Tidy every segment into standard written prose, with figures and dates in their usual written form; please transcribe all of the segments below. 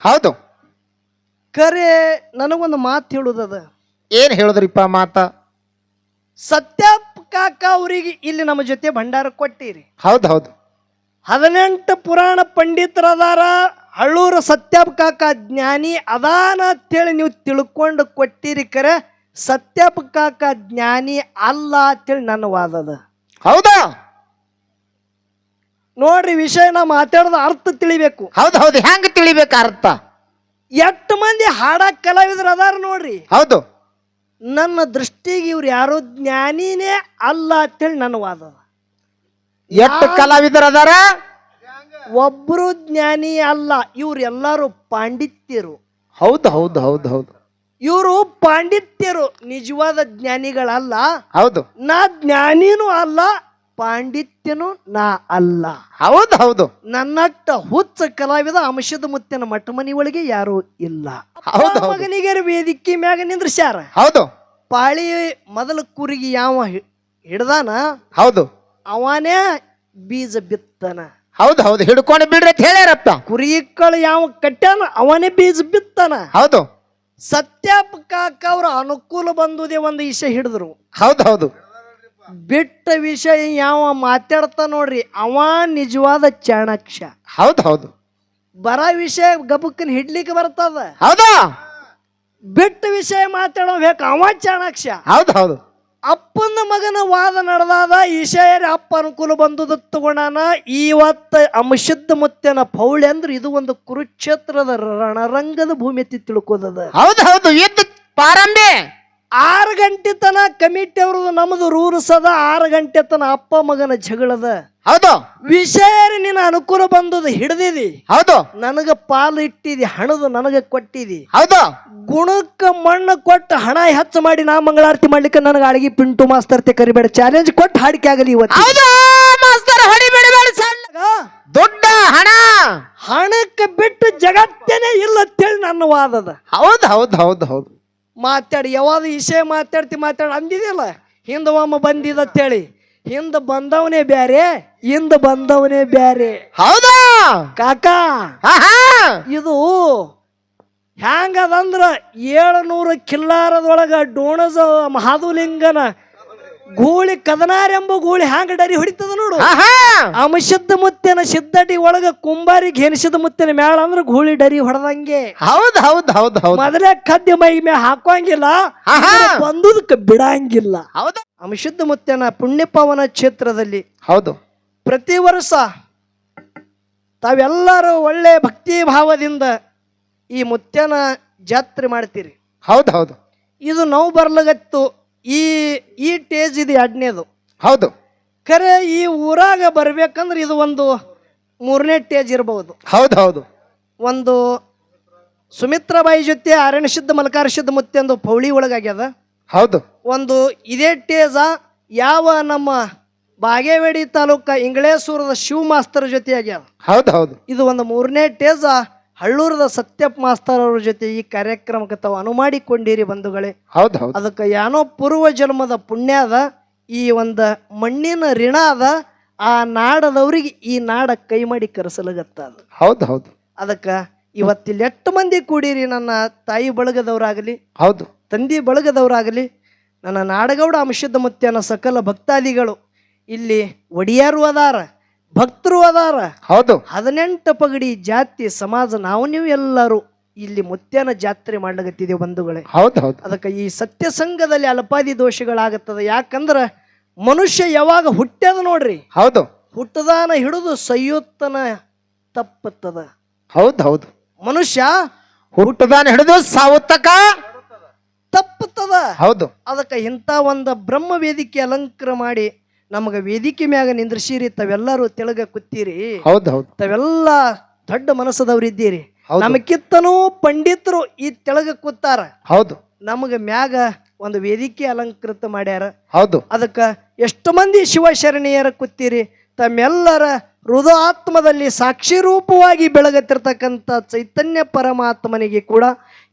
ಹೌದು. ಕರೆ ನನಗೊಂದು ಮಾತು ಹೇಳುದದ. ಏನ್ ಹೇಳುದ್ರಿಪ್ಪ ಮಾತ? ಸತ್ಯಪ್ಪ ಕಾಕ ಅವರಿಗೆ ಇಲ್ಲಿ ನಮ್ಮ ಜೊತೆ ಭಂಡಾರ ಕೊಟ್ಟಿರಿ. ಹೌದು ಹೌದು. 18 ಪುರಾಣ ಪಂಡಿತರದಾರ. ಹಳ್ಳೂರು ಸತ್ಯಪ್ಪ ಕಾಕ ಜ್ಞಾನಿ ಅದಾನ ಅಂತೇಳಿ ನೀವು ತಿಳ್ಕೊಂಡು ಕೊಟ್ಟಿರಿ. ಕರೆ ಸತ್ಯಪ್ಪ ಕಾಕ ಜ್ಞಾನಿ ಅಲ್ಲ ಅಂತೇಳಿ ನನ್ನ ವಾದದ. ಹೌದಾ? ನೋಡ್ರಿ, ವಿಷಯ ನಾ ಮಾತಾಡೋದು ಅರ್ಥ ತಿಳಿಬೇಕು. ಹೌದು ಹೌದು. ಹೆಂಗ ತಿಳಿಬೇಕ ಅರ್ಥ? ಎಷ್ಟು ಮಂದಿ ಹಾಡ ಕಲಾವಿದರು ಅದಾರ ನೋಡ್ರಿ. ಹೌದು. ನನ್ನ ದೃಷ್ಟಿಗೆ ಇವ್ರು ಯಾರೋ ಜ್ಞಾನಿನೇ ಅಲ್ಲ ಅಂತೇಳಿ ನನ್ನ ವಾದ. ಎಷ್ಟು ಕಲಾವಿದರು ಅದಾರ? ಒಬ್ರು ಜ್ಞಾನಿ ಅಲ್ಲ, ಇವ್ರು ಎಲ್ಲಾರು ಪಾಂಡಿತ್ಯರು. ಹೌದು ಹೌದು ಹೌದು ಹೌದು. ಇವರು ಪಾಂಡಿತ್ಯರು, ನಿಜವಾದ ಜ್ಞಾನಿಗಳಲ್ಲ. ಹೌದು. ನಾ ಜ್ಞಾನಿನೂ ಅಲ್ಲ, ಪಾಂಡಿತ್ಯನು ನಾ ಅಲ್ಲ. ಹೌದು ಹೌದು. ನನ್ನಟ್ಟ ಹುಚ್ಚ ಕಲಾವಿದ ಅಂಶದ ಮುತ್ತಿನ ಮಠ ಮನಿ ಒಳಗೆ ಯಾರು ಇಲ್ಲ. ಹೌದು ಹೌದು. ಮಗನಿಗೆ ವೇದಿಕೆ ಮ್ಯಾಗ ನಿಂದ್ರಸ್ಯಾರ. ಹೌದು. ಪಾಳಿ ಮೊದಲ ಕುರಿಗೆ ಯಾವ ಹಿಡ್ದಾನ, ಹೌದು, ಅವನೇ ಬೀಜ ಬಿತ್ತನ. ಹೌದು ಹೌದು. ಹಿಡ್ಕೊಂಡು ಬಿಡ್ರಿ ಅಂತ ಹೇಳ್ಯಾರಪ್ಪ. ಕುರಿಗಳು ಯಾವ ಕಟ್ಟಾನ ಅವನೇ ಬೀಜ ಬಿತ್ತನ. ಹೌದು. ಸತ್ಯಪ್ಪ ಕಾಕ ಅವ್ರ ಅನುಕೂಲ ಬಂದುದೇ ಒಂದು ವಿಷಯ ಹಿಡಿದ್ರು. ಹೌದು ಹೌದು. ಬಿಟ್ಟ ವಿಷಯ ಯಾವ ಮಾತಾಡ್ತಾ ನೋಡ್ರಿ, ಅವ ನಿಜವಾದ ಚಾಣಕ್ಯ. ಹೌದು ಹೌದು. ಬರ ವಿಷಯ ಗಬಕ್ಕನ್ ಹಿಡ್ಲಿಕ್ಕೆ ಬರ್ತದ. ಹೌದಾ? ಬಿಟ್ಟ ವಿಷಯ ಮಾತಾಡೋ ಬೇಕು, ಅವ ಚಾಣಕ್ಯ. ಹೌದು ಹೌದು. ಅಪ್ಪನ ಮಗನ ವಾದ ನಡೆದಾದ ವಿಷಯ ಅಪ್ಪ ಅನುಕೂಲ ಬಂದದ ತಗೊಂಡಾನ. ಇವತ್ತ ಅಂಶದ ಮುತ್ತನ ಪೌಳಿ ಅಂದ್ರೆ ಇದು ಒಂದು ಕುರುಕ್ಷೇತ್ರದ ರಣರಂಗದ ಭೂಮಿ ಎತ್ತಿ ತಿಳ್ಕೋದದ. ಹೌದು ಹೌದು. ಯುದ್ಧ ಪ್ರಾರಂಭೆ 6 ಗಂಟೆ ತನ ಕಮಿಟಿ ಅವ್ರದ್ದು ನಮ್ದು ರೂಲ್ಸ್ ಅದ. 6 ಗಂಟೆ ತನ ಅಪ್ಪ ಮಗನ ಜಗಳದ. ಹೌದು. ವಿಷಯ ನಿನ್ನ ಅನುಕೂಲ ಬಂದದ ಹಿಡ್ದಿದಿ, ಹೌದು. ನನಗ ಪಾಲು ಇಟ್ಟಿದಿ, ಹಣದ ನನಗ ಕೊಟ್ಟಿದಿ. ಹೌದು. ಗುಣಕ್ಕ ಮಣ್ಣು ಕೊಟ್ಟು ಹಣ ಹೆಚ್ಚು ಮಾಡಿ ನಾ ಮಂಗಳಾರತಿ ಮಾಡ್ಲಿಕ್ಕೆ ನನಗೆ ಅಳಗಿ ಪಿಂಟು ಮಾಸ್ತರ್ತೆ ಕರಿಬೇಡ ಚಾಲೆಂಜ್ ಕೊಟ್ಟು ಹಾಡಿಕೆ ಆಗಲಿ ಇವತ್ತು. ಹೌದು ಮಾಸ್ತರ್, ಹೊಡಿಬೇಡಬೇಡ. ದೊಡ್ಡ ಹಣ ಹಣಕ್ಕೆ ಬಿಟ್ಟು ಜಗತ್ತೇನೆ ಇಲ್ಲ ಅಂತೇಳಿ ನನ್ನ ವಾದದ. ಹೌದು ಹೌದು ಹೌದು ಹೌದು. ಮಾತಾಡಿ ಯಾವಾಗ ವಿಷಯ ಮಾತಾಡಿ ಅಂದಿದಿಲ್ಲ. ಹಿಂದ ಒಮ್ಮ ಬಂದಿದ ಅಂತೇಳಿ. ಹಿಂದ ಬಂದವನೇ ಬ್ಯಾರೆ, ಹಿಂದ ಬಂದವನೇ ಬ್ಯಾರೆ. ಹೌದಾ ಕಾಕ? ಇದು ಹ್ಯಾಂಗದಂದ್ರ 700 ಕಿಲ್ಲಾರದೊಳಗ ಡೋಣಜ ಮಹಾದುಲಿಂಗನ ಗೂಳಿ ಕದನಾರೆಂಬ ಗೂಳಿ ಹ್ಯಾಂಗ ಡರಿ ಹೊಡಿತದ ನೋಡು. ಅಂಶದ ಮುತ್ತಿನ ಸಿದ್ದಟಿ ಒಳಗ ಕುಂಬಾರಿಗೆ ಹೆನಿಸಿದ ಮುತ್ತಿನ ಮ್ಯಾಳ ಅಂದ್ರ ಗೂಳಿ ಡರಿ ಹೊಡೆದಂಗೆ. ಹೌದು ಹೌದು ಹೌದು ಹೌದು. ಮೊದಲೇ ಕದ್ದಿ ಮೈ ಮೇ ಹಾಕಂಗಿಲ್ಲ, ಬಂದುದಕ್ಕೆ ಬಿಡಂಗಿಲ್ಲ. ಹೌದು. ಅಂಶದ ಮುತ್ತಿನ ಪುಣ್ಯಪಾವನ ಕ್ಷೇತ್ರದಲ್ಲಿ ಹೌದು ಪ್ರತಿ ವರ್ಷ ತಾವೆಲ್ಲರೂ ಒಳ್ಳೆ ಭಕ್ತಿ ಭಾವದಿಂದ ಈ ಮುತ್ಯನ ಜಾತ್ರೆ ಮಾಡ್ತೀರಿ. ಹೌದು ಹೌದು. ಇದು ನಾವು ಬರ್ಲಾಗತ್ತು. ಈ ಟೇಜ್ ಇದು 2ನೇದು. ಹೌದು. ಖರೆ ಈ ಊರಾಗ ಬರ್ಬೇಕಂದ್ರೆ ಇದು ಒಂದು 3ನೇ ಟೇಜ್ ಇರಬಹುದು. ಹೌದು ಹೌದು. ಒಂದು ಸುಮಿತ್ರಾಬಾಯಿ ಜೊತೆ ಅರಣ್ಯಸಿದ್ಧ ಮಲಕಾರಸಿದ್ಧ ಮುತ್ತೆಂದು ಪೌಳಿ ಒಳಗಾಗ್ಯದ. ಹೌದು. ಒಂದು ಇದೇ ಟೇಜ ಯಾವ ನಮ್ಮ ಬಾಗೇವಾಡಿ ತಾಲೂಕ ಇಂಗಳೇಶ್ವರದ ಶಿವ ಮಾಸ್ತರ್ ಜೊತೆ ಆಗ್ಯದ. ಹೌದು ಹೌದು. ಇದು ಒಂದು 3ನೇ ಟೇಜ ಹಳ್ಳೂರದ ಸತ್ಯಪ್ಪ ಮಾಸ್ತರ್ ಅವ್ರ ಜೊತೆ ಈ ಕಾರ್ಯಕ್ರಮಕ್ಕೆ ತಾವು ಅನುಮಾಡಿಕೊಂಡಿರಿ ಬಂಧುಗಳೇ. ಹೌದು ಹೌದು. ಅದಕ್ಕೆ ಏನೋ ಪೂರ್ವ ಜನ್ಮದ ಪುಣ್ಯ ಅದ, ಈ ಒಂದು ಮಣ್ಣಿನ ಋಣ ಅದ. ಆ ನಾಡದವ್ರಿಗೆ ಈ ನಾಡ ಕೈ ಮಾಡಿ ಕರೆಸಲಗತ್ತದ. ಹೌದು ಹೌದು. ಅದಕ್ಕೆ ಇವತ್ತಿಲ್ಲಿ 8 ಮಂದಿ ಕೂಡಿರಿ. ನನ್ನ ತಾಯಿ ಬಳಗದವರಾಗಲಿ, ಹೌದು, ತಂದಿ ಬಳಗದವರಾಗಲಿ, ನನ್ನ ನಾಡಗೌಡ ಅಂಶದ ಮುತ್ಯನ ಸಕಲ ಭಕ್ತಾದಿಗಳು ಇಲ್ಲಿ ಒಡಿಯಾರು ಅದಾರ, ಭಕ್ತರು ಅದಾರ. ಹೌದು. 18 ಪಗಡಿ ಜಾತಿ ಸಮಾಜ ನಾವು ನೀವು ಎಲ್ಲರೂ ಇಲ್ಲಿ ಮುತ್ಯನ ಜಾತ್ರೆ ಮಾಡ್ಲಾಗತ್ತಿದ್ದೇವೆ ಬಂಧುಗಳೇ. ಹೌದು ಹೌದು. ಅದಕ್ಕೆ ಈ ಸತ್ಯ ಸಂಘದಲ್ಲಿ ಅಲ್ಪಾದಿ ದೋಷಗಳಾಗತ್ತದ. ಯಾಕಂದ್ರೆ ಮನುಷ್ಯ ಯಾವಾಗ ಹುಟ್ಟ್ಯದ ನೋಡ್ರಿ, ಹೌದು, ಹುಟ್ಟದಾನ ಹಿಡಿದು ಸೈಯುತ್ತನ ತಪ್ಪತ್ತದ. ಹೌದು ಹೌದು. ಮನುಷ್ಯ ಹುಟ್ಟದಾನ ಹಿಡಿದು ಸಾವುತ್ತಕ ತಪ್ಪತ್ತದ. ಹೌದು. ಅದಕ್ಕೆ ಇಂಥ ಒಂದು ಬ್ರಹ್ಮ ವೇದಿಕೆ ಅಲಂಕಾರ ಮಾಡಿ ನಮಗ ವೇದಿಕೆ ಮ್ಯಾಗ ನಿಂದ್ರಿಸಿರಿ. ತಾವೆಲ್ಲರೂ ತೆಳಗ ಕೂತೀರಿ. ಹೌದು ಹೌದು. ತಾವೆಲ್ಲ ದೊಡ್ಡ ಮನಸ್ಸದವ್ರು ಇದ್ದೀರಿ. ನಮಕಿತ್ತನೂ ಪಂಡಿತರು ಈ ತೆಳಗ ಕೂತಾರ. ಹೌದು. ನಮಗ ಮ್ಯಾಗ ಒಂದು ವೇದಿಕೆ ಅಲಂಕೃತ ಮಾಡ್ಯಾರ. ಹೌದು. ಅದಕ್ಕ ಎಷ್ಟು ಮಂದಿ ಶಿವಶರಣೀಯರ ಕೂತೀರಿ. ತಮ್ಮೆಲ್ಲರ ಹೃದಯಾತ್ಮದಲ್ಲಿ ಸಾಕ್ಷಿ ರೂಪವಾಗಿ ಬೆಳಗತ್ತಿರ್ತಕ್ಕಂಥ ಚೈತನ್ಯ ಪರಮಾತ್ಮನಿಗೆ ಕೂಡ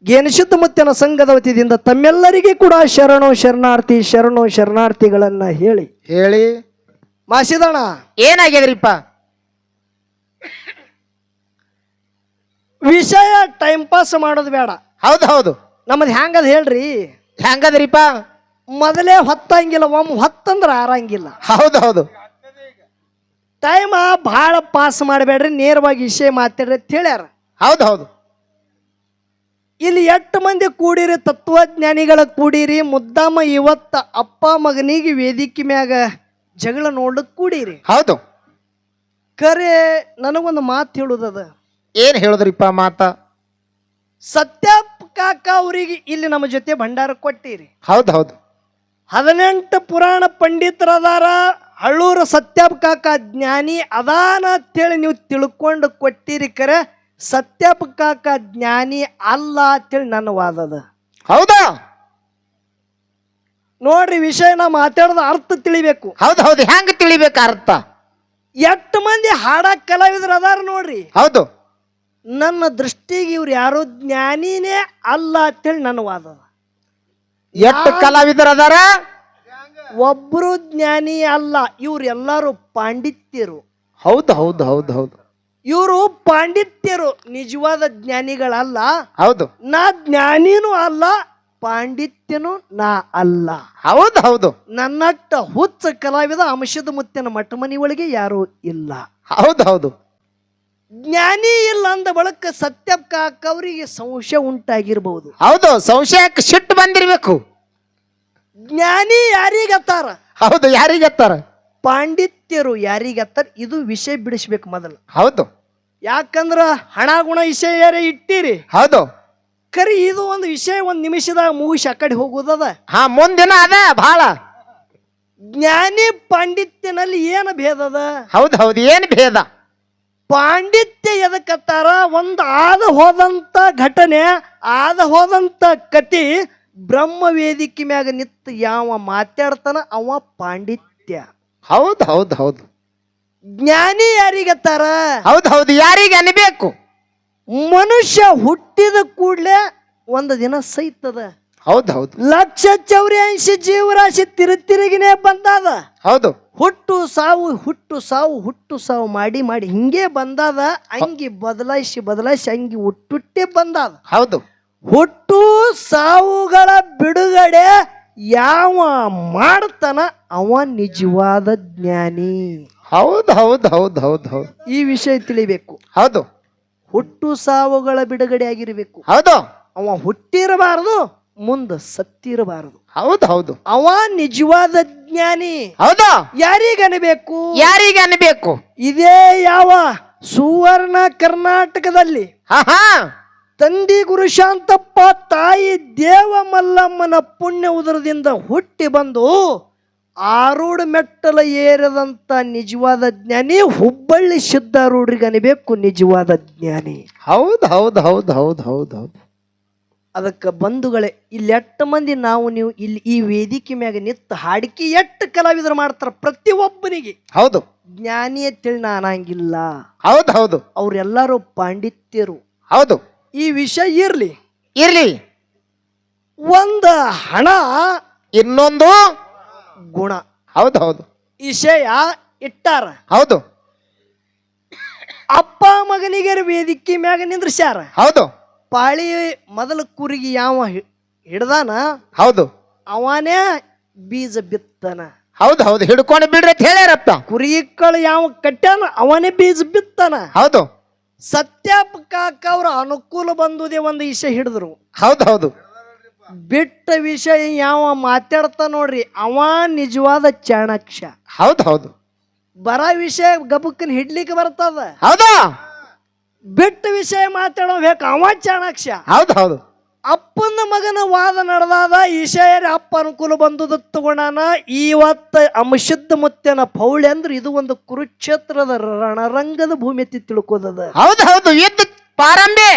ಗೇನಶುದ್ಧ ಮುತ್ತಿನ ಸಂಘದ ವತಿಯಿಂದ ತಮ್ಮೆಲ್ಲರಿಗೆ ಕೂಡ ಶರಣು ಶರಣಾರ್ಥಿ ಶರಣು ಶರಣಾರ್ಥಿಗಳನ್ನ ಹೇಳಿ ಮಾಸಿದಣ ಏನಾಗ್ಯದ್ರಿಪ್ಪ? ವಿಷಯ ಟೈಮ್ ಪಾಸ್ ಮಾಡೋದು ಬೇಡ. ಹೌದು ಹೌದು. ನಮ್ಮದು ಹೆಂಗದ ಹೇಳ್ರಿ, ಹೆಂಗದ್ರಿಪ್ಪ? ಮೊದಲೇ ಹೊತ್ತಂಗಿಲ್ಲ, ಹೊತ್ತಂದ್ರ ಆರಂಗಿಲ್ಲ. ಹೌದು ಹೌದು. ಟೈಮ್ ಭಾಳ ಪಾಸ್ ಮಾಡಬೇಡ್ರಿ, ನೇರವಾಗಿ ವಿಷಯ ಮಾತಾಡ್ರಿ ಅಂತ ಹೇಳ್ಯಾರ. ಹೌದು ಹೌದು. ಇಲ್ಲಿ 8 ಮಂದಿ ಕೂಡಿರಿ, ತತ್ವಜ್ಞಾನಿಗಳ ಕೂಡಿರಿ. ಮುದ್ದಾಮ ಇವತ್ತ ಅಪ್ಪ ಮಗನಿಗೆ ವೇದಿಕೆ ಮ್ಯಾಗ ಜಗಳ ನೋಡ್ಲಿಕ್ಕೆ ಕೂಡಿರಿ. ಹೌದು. ಖರೆ ನನಗೊಂದು ಮಾತು ಹೇಳುದದ. ಏನ್ ಹೇಳುದ್ರಿಪ್ಪ ಮಾತ? ಸತ್ಯಪ್ಪ ಕಾಕ ಅವರಿಗೆ ಇಲ್ಲಿ ನಮ್ಮ ಜೊತೆ ಭಂಡಾರ ಕೊಟ್ಟಿರಿ. ಹೌದು ಹೌದು. 18 ಪುರಾಣ ಪಂಡಿತರದಾರ. ಹಳ್ಳೂರು ಸತ್ಯಪ್ಪ ಕಾಕ ಜ್ಞಾನಿ ಅದಾನ ಅಂತೇಳಿ ನೀವು ತಿಳ್ಕೊಂಡು ಕೊಟ್ಟಿರಿ. ಖರೆ ಸತ್ಯಪ್ಪ ಕಾಕ ಜ್ಞಾನಿ ಅಲ್ಲ ಅಂತೇಳಿ ನನ್ನ ವಾದದ. ಹೌದಾ? ನೋಡ್ರಿ, ವಿಷಯ ನಾ ಮಾತಾಡೋದು ಅರ್ಥ ತಿಳಿಬೇಕು. ಹೌದು ಹೌದು. ಹೆಂಗ ತಿಳಿಬೇಕು ಅರ್ಥ? 8 ಮಂದಿ ಹಾಡಕ್ ಕಲಾವಿದ್ರ ಅದಾರ ನೋಡ್ರಿ. ಹೌದು. ನನ್ನ ದೃಷ್ಟಿಗೆ ಇವ್ರು ಯಾರು ಜ್ಞಾನಿನೇ ಅಲ್ಲ ಅಂತೇಳಿ ನನ್ನ ವಾದದ. 8 ಕಲಾವಿದರು ಅದಾರ, ಒಬ್ರು ಜ್ಞಾನಿ ಅಲ್ಲ. ಇವ್ರು ಎಲ್ಲರೂ ಪಾಂಡಿತ್ಯರು. ಹೌದು ಹೌದು ಹೌದು ಹೌದು. ಇವರು ಪಾಂಡಿತ್ಯರು, ನಿಜವಾದ ಜ್ಞಾನಿಗಳಲ್ಲ. ಹೌದು. ನಾ ಜ್ಞಾನಿನೂ ಅಲ್ಲ, ಪಾಂಡಿತ್ಯನು ನಾ ಅಲ್ಲ. ಹೌದು ಹೌದು. ನನ್ನಟ್ಟ ಹುಚ್ಚ ಕಲಾವಿದ ಅಂಶದ ಮುತ್ತಿನ ಮಠಮನಿ ಒಳಗೆ ಯಾರೂ ಇಲ್ಲ. ಹೌದು ಹೌದು. ಜ್ಞಾನಿ ಇಲ್ಲ ಅಂದ ಬಳಕ ಸತ್ಯಪ್ಪ ಕಾಕ ಅವರಿಗೆ ಸಂಶಯ ಉಂಟಾಗಿರ್ಬಹುದು. ಹೌದು. ಸಂಶಯಕ್ಕೆ ಸಿಟ್ಟು ಬಂದಿರ್ಬೇಕು. ಜ್ಞಾನಿ ಯಾರಿಗತ್ತಾರ? ಹೌದು. ಯಾರಿಗತ್ತಾರ? ಪಾಂಡಿತ್ಯರು ಯಾರಿಗತ್ತಾರ? ಇದು ವಿಷಯ ಬಿಡಿಸ್ಬೇಕು ಮೊದಲು. ಹೌದು. ಯಾಕಂದ್ರ ಹಣ ಗುಣ ವಿಷಯ ಇಟ್ಟಿರಿ. ಹೌದು. ಖರಿ ಇದು ಒಂದು ವಿಷಯ 1 ನಿಮಿಷದಾಗ ಮುಗಿಸಿ ಆ ಕಡೆ ಹೋಗುದದ. ಹಾ, ಮುಂದಿನ ಅದ ಬಹಳ. ಜ್ಞಾನಿ ಪಾಂಡಿತ್ಯನಲ್ಲಿ ಏನು ಭೇದದ? ಹೌದು ಹೌದು. ಏನ್ ಭೇದ? ಪಾಂಡಿತ್ಯ ಎದಕ್ಕತ್ತಾರ? ಒಂದು ಆದ ಹೋದಂತ ಘಟನೆ, ಆದ ಹೋದಂತ ಕತಿ ಬ್ರಹ್ಮ ವೇದಿಕೆ ಮ್ಯಾಗ ನಿಂತು ಯಾವ ಮಾತಾಡ್ತಾನ ಅವ ಪಾಂಡಿತ್ಯ. ಹೌದು ಹೌದು ಹೌದು. ಜ್ಞಾನಿ ಯಾರಿಗತ್ತಾರ? ಹೌದು ಹೌದು. ಯಾರಿಗೆ ಅನ್ಬೇಕು? ಮನುಷ್ಯ ಹುಟ್ಟಿದ ಕೂಡ್ಲೆ ಒಂದು ದಿನ ಸೈತದ. ಹೌದು ಹೌದು. 184 ಜೀವರಾಶಿ ತಿರುಗಿನೇ ಬಂದಾದ. ಹೌದು. ಹುಟ್ಟು ಸಾವು ಹುಟ್ಟು ಸಾವು ಹುಟ್ಟು ಸಾವು ಮಾಡಿ ಮಾಡಿ ಹಿಂಗೆ ಬಂದಾದ. ಅಂಗಿ ಬದಲಾಯಿಸಿ ಅಂಗಿ ಹುಟ್ಟುಟ್ಟೆ ಬಂದಾದ. ಹೌದು. ಹುಟ್ಟು ಸಾವುಗಳ ಬಿಡುಗಡೆ ಯಾವ ಮಾಡ್ತಾನ ಅವ ನಿಜವಾದ ಜ್ಞಾನಿ. ಹೌದು ಹೌದು ಹೌದು ಹೌದು ಹೌದು. ಈ ವಿಷಯ ತಿಳಿಬೇಕು. ಹೌದು. ಹುಟ್ಟು ಸಾವುಗಳ ಬಿಡುಗಡೆ ಆಗಿರಬೇಕು. ಹೌದು. ಅವ ಹುಟ್ಟಿರಬಾರದು, ಮುಂದೆ ಸತ್ತಿರಬಾರದು. ಹೌದು ಹೌದು. ಅವ ನಿಜವಾದ ಜ್ಞಾನಿ. ಹೌದು. ಯಾರಿಗನಬೇಕು? ಯಾರಿಗೆ ಅನ್ಬೇಕು? ಇದೇ ಯಾವ ಸುವರ್ಣ ಕರ್ನಾಟಕದಲ್ಲಿ ಹಾ ಹಾ ತಂದಿ ಗುರು ಶಾಂತಪ್ಪ, ತಾಯಿ ದೇವ ಮಲ್ಲಮ್ಮನ ಪುಣ್ಯ ಉದರದಿಂದ ಹುಟ್ಟಿ ಬಂದು ಆರೂಢ ಮೆಟ್ಟಲ ಏರದಂತ ನಿಜವಾದ ಜ್ಞಾನಿ ಹುಬ್ಬಳ್ಳಿ ಸಿದ್ಧಾರೂಢರಿಗೆ ಅನ್ಬೇಕು ನಿಜವಾದ ಜ್ಞಾನಿ. ಹೌದು ಹೌದು ಹೌದು ಹೌದು ಹೌದು ಹೌದು. ಅದಕ್ಕೆ ಬಂಧುಗಳೇ, ಇಲ್ಲಿ 8 ಮಂದಿ ನಾವು ನೀವು ಇಲ್ಲಿ ಈ ವೇದಿಕೆ ಮ್ಯಾಗ ನಿಂತು ಹಾಡಿಕೆ 8 ಕಲಾವಿದರು ಮಾಡ್ತಾರ. ಪ್ರತಿಯೊಬ್ಬನಿಗೆ ಹೌದು ಜ್ಞಾನಿ ಅಂತೇಳಿ ನಾನಂಗಿಲ್ಲ. ಹೌದು ಹೌದು. ಅವ್ರೆಲ್ಲರೂ ಪಾಂಡಿತ್ಯರು. ಹೌದು. ಈ ವಿಷಯ ಇರ್ಲಿ ಇರ್ಲಿ. ಒಂದು ಹಣ, ಇನ್ನೊಂದು ಗುಣ. ಹೌದು ಹೌದು. ವಿಷಯ ಇಟ್ಟಾರ. ಹೌದು. ಅಪ್ಪ ಮಗನಿಗೆ ವೇದಿಕೆ ಮ್ಯಾಗ ನಿಂದ್ರಸ್ಯಾರ. ಹೌದು. ಪಾಳಿ ಮೊದಲ ಕುರಿಗೆ ಯಾವ ಹಿಡ್ದಾನ, ಹೌದು, ಅವನೇ ಬೀಜ ಬಿತ್ತನ. ಹೌದು ಹೌದು. ಹಿಡ್ಕೊಂಡು ಬಿಡ್ರಿ ಅಂತ ಹೇಳ್ಯಾರಪ್ಪ. ಕುರಿಗಳು ಯಾವ ಕಟ್ಟಾನ ಅವನೇ ಬೀಜ ಬಿತ್ತನ. ಹೌದು. ಸತ್ಯಪ್ಪ ಕಾಕ ಅವ್ರ ಅನುಕೂಲ ಬಂದುದೇ ಒಂದು ವಿಷಯ ಹಿಡಿದ್ರು. ಹೌದು ಹೌದು. ಬಿಟ್ಟ ವಿಷಯ ಯಾವ ಮಾತಾಡ್ತಾ ನೋಡ್ರಿ ಅವ ನಿಜವಾದ ಚಾಣಾಕ್ಷ. ಹೌದು ಹೌದು. ಬರ ವಿಷಯ ಗಬಕ್ಕನ್ ಹಿಡ್ಲಿಕ್ಕೆ ಬರ್ತದ. ಹೌದು. ಬಿಟ್ಟ ವಿಷಯ ಮಾತಾಡೋಬೇಕು ಅವ ಚಾಣಾಕ್ಷ. ಹೌದು ಹೌದು. ಅಪ್ಪನ ಮಗನ ವಾದ ನಡೆದಾದ ವಿಷಯ ಅಪ್ಪ ಅನುಕೂಲ ಬಂದದ ತಗೊಂಡಾನ. ಇವತ್ತ ಅಂಶದ ಮುತ್ತಿನ ಪೌಳಿ ಅಂದ್ರೆ ಇದು ಒಂದು ಕುರುಕ್ಷೇತ್ರದ ರಣರಂಗದ ಭೂಮಿ ಎತ್ತಿ ತಿಳ್ಕೋದದ. ಹೌದು ಹೌದು. ಯುದ್ಧ ಪ್ರಾರಂಭೆ